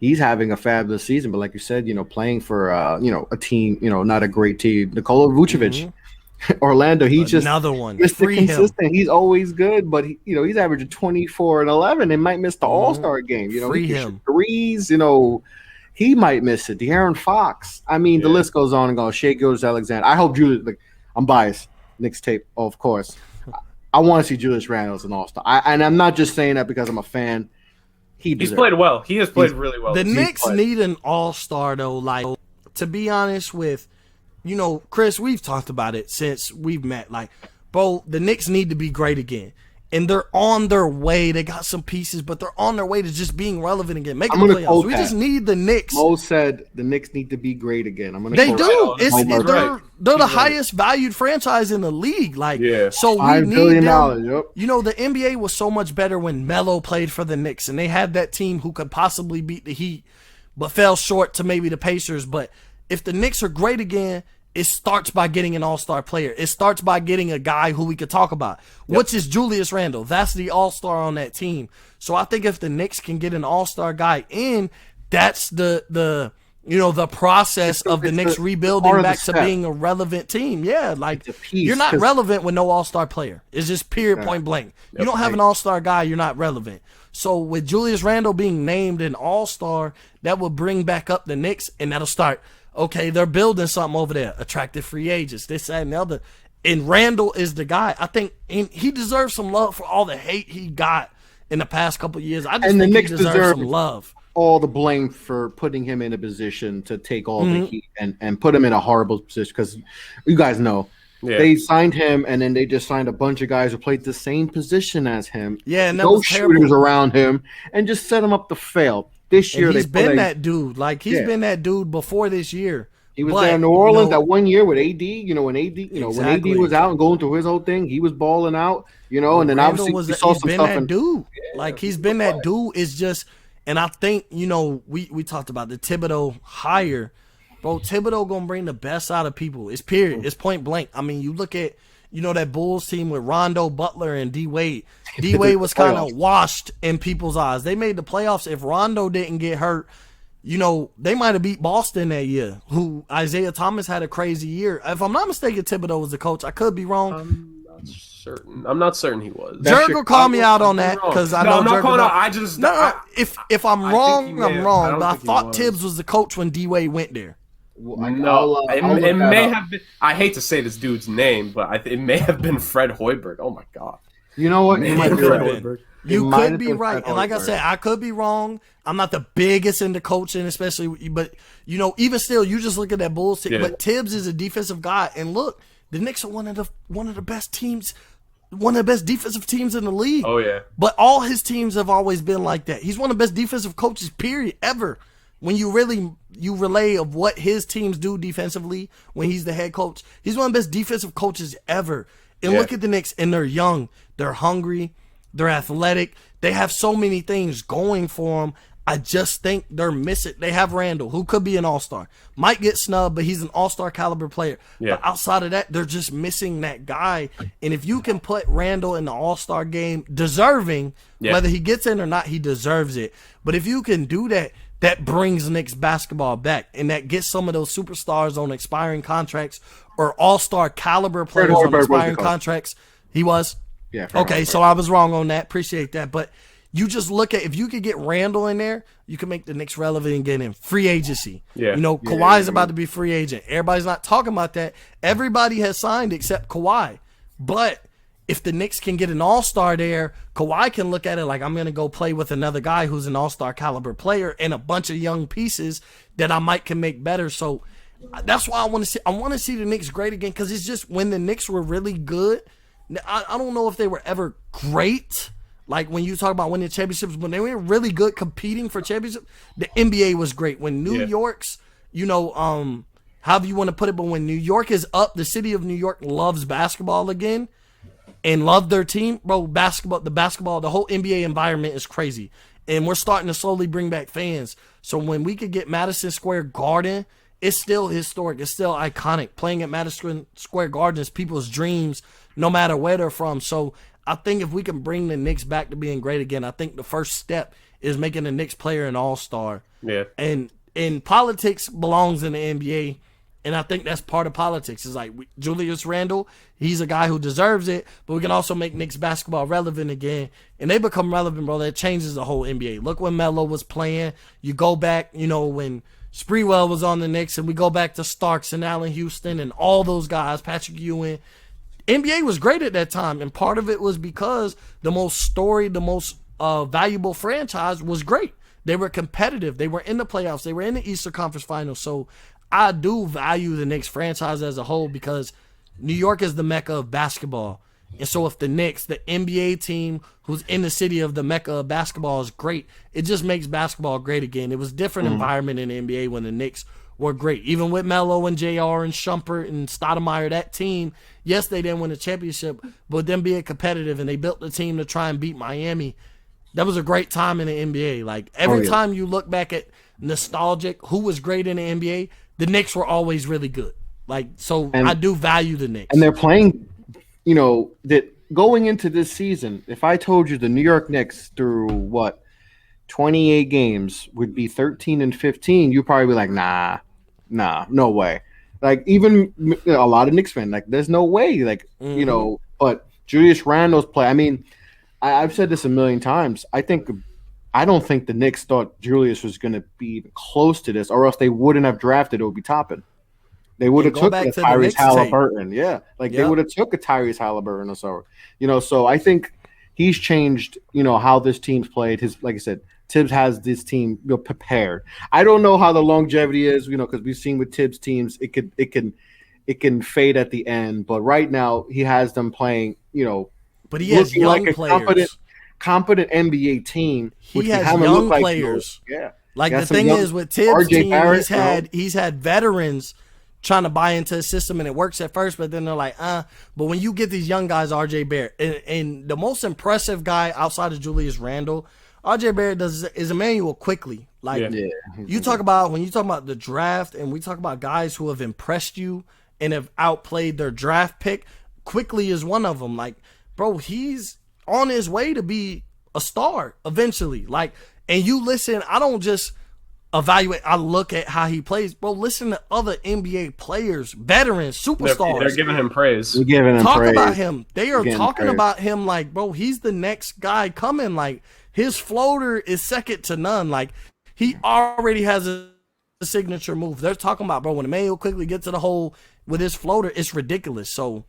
he's having a fabulous season. But like you said, playing for, a team, not a great team. Nikola Vucevic, Orlando, he's just another one. Mr. Consistent. He's always good, but, he's averaging 24 and 11 and might miss the All-Star game. Free him. Threes, he might miss it. De'Aaron Fox. I mean, the list goes on and goes. Shai Gilgeous-Alexander. I hope Julius. I'm biased. Knicks tape, of course. I want to see Julius Randle as an all-star. And I'm not just saying that because I'm a fan. He's played well. He has played really well. The Knicks need an all-star, though. To be honest with, Chris, we've talked about it since we've met. Bro, the Knicks need to be great again. and they're on their way. They got some pieces, but they're on their way to just being relevant again, making I'm the gonna playoffs. quote We that. just need the Knicks. Mo said the Knicks need to be great again. I'm gonna. They quote do. that. They're the highest valued franchise in the league. Like, so we $5 need billion. them. Yep. You know, the NBA was so much better when Melo played for the Knicks, and they had that team who could possibly beat the Heat, but fell short to maybe the Pacers. But if the Knicks are great again, it starts by getting an all-star player. It starts by getting a guy who we could talk about, which is Julius Randle. That's the all-star on that team. So I think if the Knicks can get an all-star guy in, that's the process of the Knicks rebuilding back to being a relevant team. Yeah, like you're not relevant with no all-star player. It's just period, point blank. You don't have an all-star guy, you're not relevant. So with Julius Randle being named an all-star, that will bring back up the Knicks, and that'll start, okay, they're building something over there. Attractive free agents, this, that, and the other. And Randle is the guy. I think he deserves some love for all the hate he got in the past couple of years. I just think he deserves some love. All the blame for putting him in a position to take all the heat and put him in a horrible position, because you guys know they signed him, and then they just signed a bunch of guys who played the same position as him. Yeah, and that those was shooters around him, and just set him up to fail. This year, he's been that dude. Like he's been that dude before this year. He was there in New Orleans that 1 year with AD. When AD was out and going through his whole thing, he was balling out. And then obviously we saw some stuff. He's been that dude. It's just, and I think we talked about the Thibodeau hire, bro. Thibodeau gonna bring the best out of people. It's period. It's point blank. I mean, you look at that Bulls team with Rondo, Butler, and D Wade. D Wade was kind of washed in people's eyes. They made the playoffs. If Rondo didn't get hurt, they might have beat Boston that year, who Isaiah Thomas had a crazy year. If I'm not mistaken, Thibodeau was the coach. I could be wrong. I'm not certain he was. Jurg will call me out on that, because I know I'm not calling out. If I'm wrong, I'm wrong. But I thought Tibbs was the coach when D Wade went there. It may have been. I hate to say this dude's name, but it may have been Fred Hoiberg. Oh my god! You know what? You could be right, and like I said, I could be wrong. I'm not the biggest into coaching, especially, but even still, you just look at that Bulls team. But Tibbs is a defensive guy, and look, the Knicks are one of the best teams, one of the best defensive teams in the league. Oh yeah. But all his teams have always been like that. He's one of the best defensive coaches, period, ever. When you relay of what his teams do defensively when he's the head coach, he's one of the best defensive coaches ever. And look at the Knicks, and they're young, they're hungry, they're athletic, they have so many things going for them. I just think they're missing. They have Randle, who could be an all-star, might get snubbed, but he's an all-star caliber player. But outside of that, they're just missing that guy. And if you can put Randle in the all-star game, deserving, whether he gets in or not, he deserves it. But if you can do that, that brings Knicks basketball back, and that gets some of those superstars on expiring contracts or all-star caliber players on expiring contracts. He was? Yeah. Okay, so I was wrong on that. Appreciate that. But you just look at, if you could get Randle in there, you can make the Knicks relevant and get in free agency. Kawhi's about to be free agent. Everybody's not talking about that. Everybody has signed except Kawhi. But if the Knicks can get an all-star there, Kawhi can look at it like, I'm going to go play with another guy who's an all-star caliber player and a bunch of young pieces that I might can make better. So that's why I want to see the Knicks great again, because it's just when the Knicks were really good, I don't know if they were ever great. Like when you talk about winning championships, when they were really good competing for championships, the NBA was great. When New York's, however you want to put it, but when New York is up, the city of New York loves basketball again and love their team, bro. The whole NBA environment is crazy. And we're starting to slowly bring back fans. So when we could get Madison Square Garden, it's still historic. It's still iconic. Playing at Madison Square Garden is people's dreams, no matter where they're from. So I think if we can bring the Knicks back to being great again, I think the first step is making the Knicks player an all-star. Yeah. And politics belongs in the NBA. And I think that's part of politics. It's like Julius Randle, he's a guy who deserves it, but we can also make Knicks basketball relevant again. And they become relevant, bro. That changes the whole NBA. Look when Melo was playing. You go back, when Sprewell was on the Knicks, and we go back to Starks and Allen Houston and all those guys, Patrick Ewing. NBA was great at that time, and part of it was because the most storied, the most valuable franchise was great. They were competitive. They were in the playoffs. They were in the Eastern Conference Finals. So I do value the Knicks franchise as a whole, because New York is the mecca of basketball. And so if the Knicks, the NBA team who's in the city of the Mecca of basketball is great, it just makes basketball great again. It was a different environment in the NBA when the Knicks were great. Even with Melo and JR and Shumpert and Stoudemire, that team, yes, they didn't win a championship, but them being competitive and they built the team to try and beat Miami. That was a great time in the NBA. Like every time you look back at nostalgic, who was great in the NBA, the Knicks were always really good. Like, so I do value the Knicks. And they're playing, that going into this season, if I told you the New York Knicks through 28 games would be 13-15, you'd probably be like, nah, no way. Like, even a lot of Knicks fans, like, there's no way. Like, but Julius Randle's play. I mean, I've said this a million times. I don't think the Knicks thought Julius was going to be even close to this, or else they wouldn't have drafted Obi Toppin. They would have took a Tyrese Halliburton. Yeah. Like they would have took a Tyrese Halliburton or so. So I think he's changed, how this team's played. Like I said, Tibbs has this team prepared. I don't know how the longevity is, because we've seen with Tibbs teams, it can fade at the end. But right now he has them playing, but he has young like players. Competent NBA team. He has young players. Yeah. Like the thing is with Tibbs' team, he's had veterans trying to buy into the system, and it works at first, but then they're like, But when you get these young guys, RJ Barrett, and the most impressive guy outside of Julius Randle, RJ Barrett is Emmanuel Quickly. Like when you talk about the draft, and we talk about guys who have impressed you and have outplayed their draft pick, Quickly is one of them. Like, bro, he's on his way to be a star eventually. Like, and you listen, I don't just evaluate, I look at how he plays. Bro, listen to other NBA players, veterans, superstars. They're giving him praise. We're giving him Talk praise. about him. They are talking about him like, bro, he's the next guy coming. Like, his floater is second to none. Like, he already has a signature move. They're talking about, bro, when Emmanuel quickly gets to the hole with his floater, it's ridiculous. So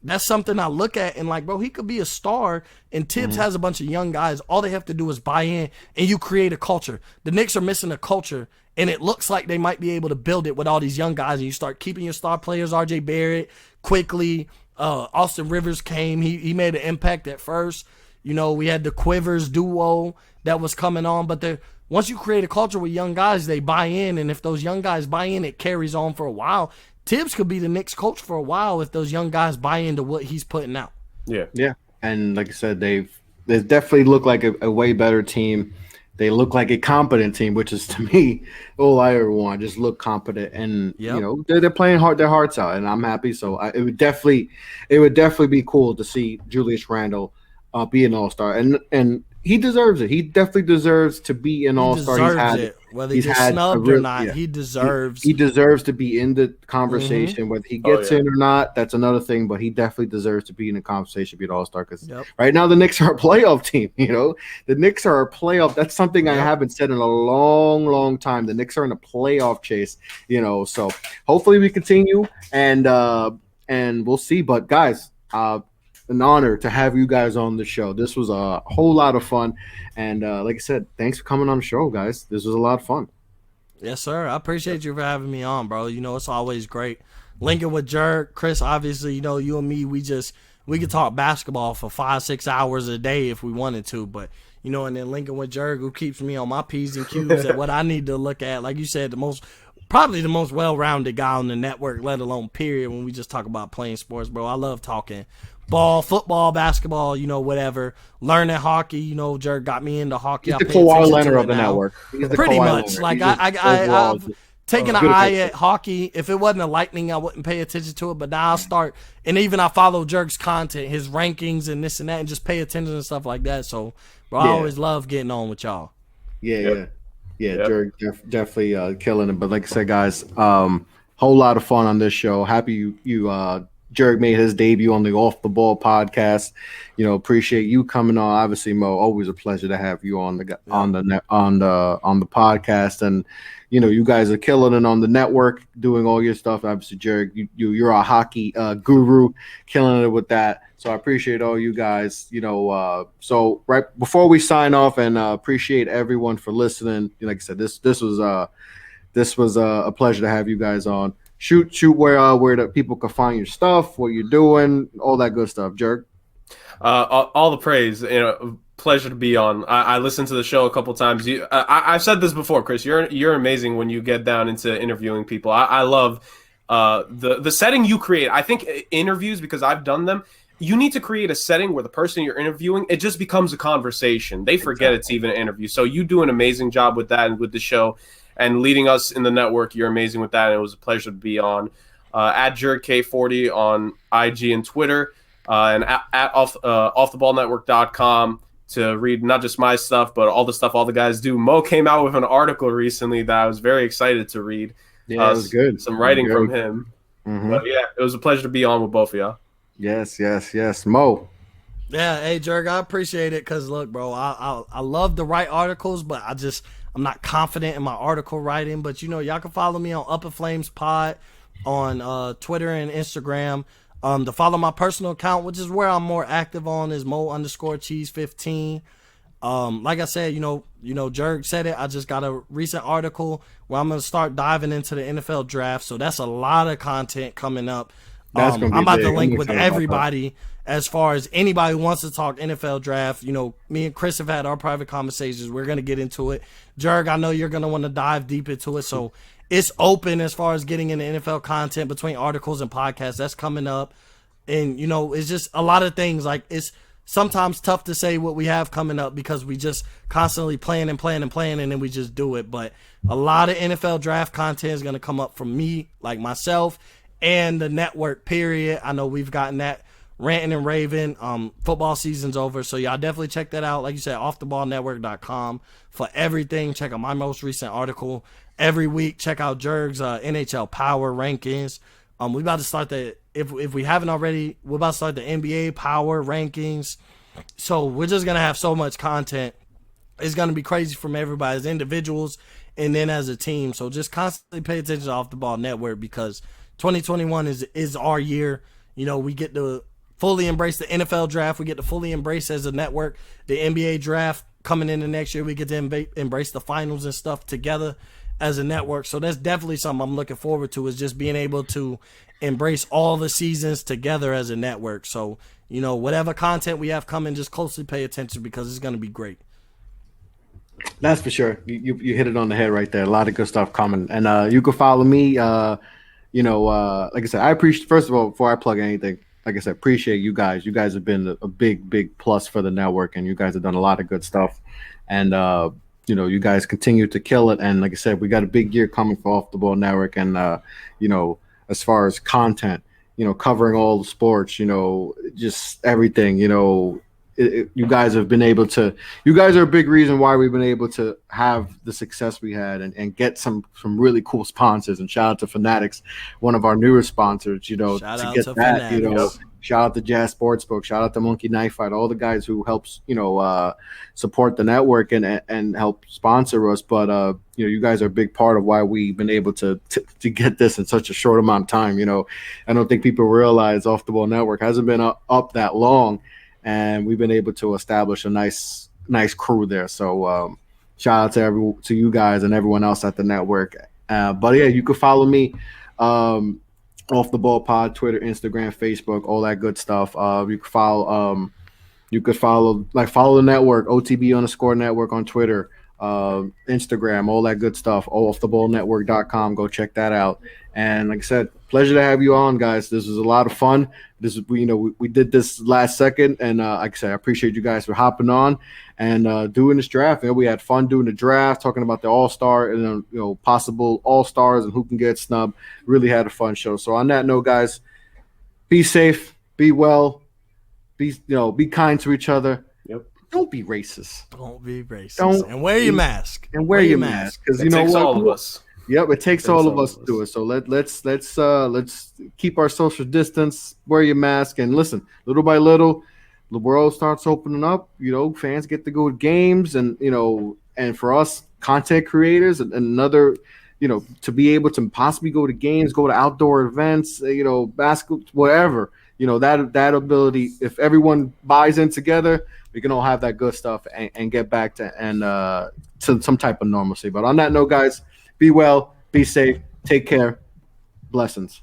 that's something I look at and like, bro, he could be a star, and Tibbs has a bunch of young guys. All they have to do is buy in, and you create a culture. The Knicks are missing a culture, and it looks like they might be able to build it with all these young guys, and you start keeping your star players, RJ Barrett, Quickly, Austin Rivers came. He made an impact at first. We had the Quivers duo that was coming on, but once you create a culture with young guys, they buy in, and if those young guys buy in, it carries on for a while. Tibbs could be the Knicks coach for a while if those young guys buy into what he's putting out. Yeah. And like I said, they definitely look like a way better team. They look like a competent team, which is, to me, all I ever want. Just look competent, and they're playing their hearts out, and I'm happy. So it would definitely be cool to see Julius Randle be an all-star, and he deserves it. He definitely deserves to be an all-star. Whether he's snubbed or not, he deserves. He deserves to be in the conversation. Whether he gets in or not, that's another thing. But he definitely deserves to be in the conversation, be an all-star. Because right now the Knicks are a playoff team. The Knicks are a playoff. That's something I haven't said in a long, long time. The Knicks are in a playoff chase. So hopefully we continue, and we'll see. But guys, an honor to have you guys on the show. This was a whole lot of fun. And like I said, thanks for coming on the show, guys. This was a lot of fun. Yes, sir. I appreciate you for having me on, bro. It's always great. Linking with Jurg, Chris, obviously, you and me, we could talk basketball for 5-6 hours a day if we wanted to. But, and then linking with Jurg, who keeps me on my P's and Q's at what I need to look at. Like you said, probably the most well-rounded guy on the network, let alone period, when we just talk about playing sports, bro. I love talking ball, football, basketball, whatever. Learning hockey, Jurg got me into hockey. He's the Kawhi Leonard of the network. Pretty much. Like I've taken an eye at hockey. If it wasn't a Lightning, I wouldn't pay attention to it. But now I'll start, and even I follow Jurg's content, his rankings and this and that, and just pay attention and stuff like that. So, bro, I always love getting on with y'all. Yeah. Jurg definitely killing it. But like I said, guys, whole lot of fun on this show. Happy you Jurg made his debut on the Off the Ball podcast. Appreciate you coming on. Obviously, Mo, always a pleasure to have you on the podcast. And you guys are killing it on the network, doing all your stuff. Obviously, Jurg, you're a hockey guru, killing it with that. So I appreciate all you guys. So right before we sign off, and appreciate everyone for listening. Like I said, this was a pleasure to have you guys on. Shoot where the people can find your stuff, what you're doing, all that good stuff. Jurg. All the praise. Pleasure to be on. I listened to the show a couple times. I've said this before, Chris. You're amazing when you get down into interviewing people. I love the setting you create. I think interviews, because I've done them, you need to create a setting where the person you're interviewing, it just becomes a conversation. They forget it's even an interview. So you do an amazing job with that and with the show and leading us in the network. You're amazing with that, and it was a pleasure to be on. At Jurg K40 on IG and Twitter, and at offtheballnetwork.com to read not just my stuff, but all the stuff all the guys do. Mo came out with an article recently that I was very excited to read. Yeah, it was good. Some writing from him. Mm-hmm. But yeah, it was a pleasure to be on with both of y'all. Yes. Mo. Yeah, hey, Jurg, I appreciate it because, look, bro, I love to write articles, but I'm not confident in my article writing. But, y'all can follow me on Up in Flames Pod on Twitter and Instagram. To follow my personal account, which is where I'm more active on, is Mo_Cheese15. Like I said, Jurg said it. I just got a recent article where I'm going to start diving into the NFL draft. So that's a lot of content coming up. I'm about to link with everybody as far as anybody who wants to talk NFL draft. Me and Chris have had our private conversations. We're going to get into it. Jurg, I know you're going to want to dive deep into it. So it's open as far as getting into NFL content between articles and podcasts. That's coming up. And, it's just a lot of things. Like, it's sometimes tough to say what we have coming up because we just constantly plan, and then we just do it. But a lot of NFL draft content is going to come up from me, like myself, and the network, period. I know we've gotten that ranting and raving. Football season's over, so y'all definitely check that out. Like you said, offtheballnetwork.com for everything. Check out my most recent article every week. Check out Jurg's NHL Power Rankings. We about to start if we haven't already, we're about to start the NBA Power Rankings. So we're just gonna have so much content. It's gonna be crazy from everybody as individuals and then as a team. So just constantly pay attention to Off the Ball Network because 2021 is our year. We get to fully embrace the NFL draft. We get to fully embrace as a network the NBA draft coming into next year. We get to embrace the finals and stuff together as a network. So that's definitely something I'm looking forward to, is just being able to embrace all the seasons together as a network. So, whatever content we have coming, just closely pay attention because it's going to be great. That's for sure. You hit it on the head right there. A lot of good stuff coming. And you can follow me. Like I said, I appreciate, first of all, before I plug anything, like I said, appreciate you guys. You guys have been a big plus for the network, and you guys have done a lot of good stuff. And, you guys continue to kill it. And like I said, we got a big year coming for Off the Ball Network. And, as far as content, covering all the sports, just everything, you guys have been able to, you guys are a big reason why we've been able to have the success we had and get some really cool sponsors. And shout out to Fanatics, one of our newer sponsors, shout out to Fanatics. Shout out to Jazz Sportsbook, shout out to Monkey Knife Fight, all the guys who helps, support the network and help sponsor us. But, you guys are a big part of why we've been able to get this in such a short amount of time. I don't think people realize Off the Ball Network hasn't been up that long. And we've been able to establish a nice crew there. So shout out to you guys and everyone else at the network. But yeah, you can follow me Off the Ball Pod, Twitter, Instagram, Facebook, all that good stuff. You could follow the network, OTB_network on Twitter, Instagram, all that good stuff. Offtheballnetwork.com. Go check that out. And like I said, pleasure to have you on, guys. This was a lot of fun. This is, we did this last second, and like I said, I appreciate you guys for hopping on and doing this draft. We had fun doing the draft, talking about the All-Star and possible All-Stars and who can get snubbed. Really had a fun show. So on that note, guys, be safe, be well, be kind to each other. Yep. Don't be racist. Don't be racist. And wear your mask. And wear your mask, because you know what? All of us. Yep, it takes all of us to do it. So let's keep our social distance, wear your mask, and listen. Little by little, the world starts opening up. Fans get to go to games, and and for us content creators, and another, to be able to possibly go to games, go to outdoor events, basketball, whatever. That ability. If everyone buys in together, we can all have that good stuff and get back to some type of normalcy. But on that note, guys. Be well, be safe, take care. Blessings.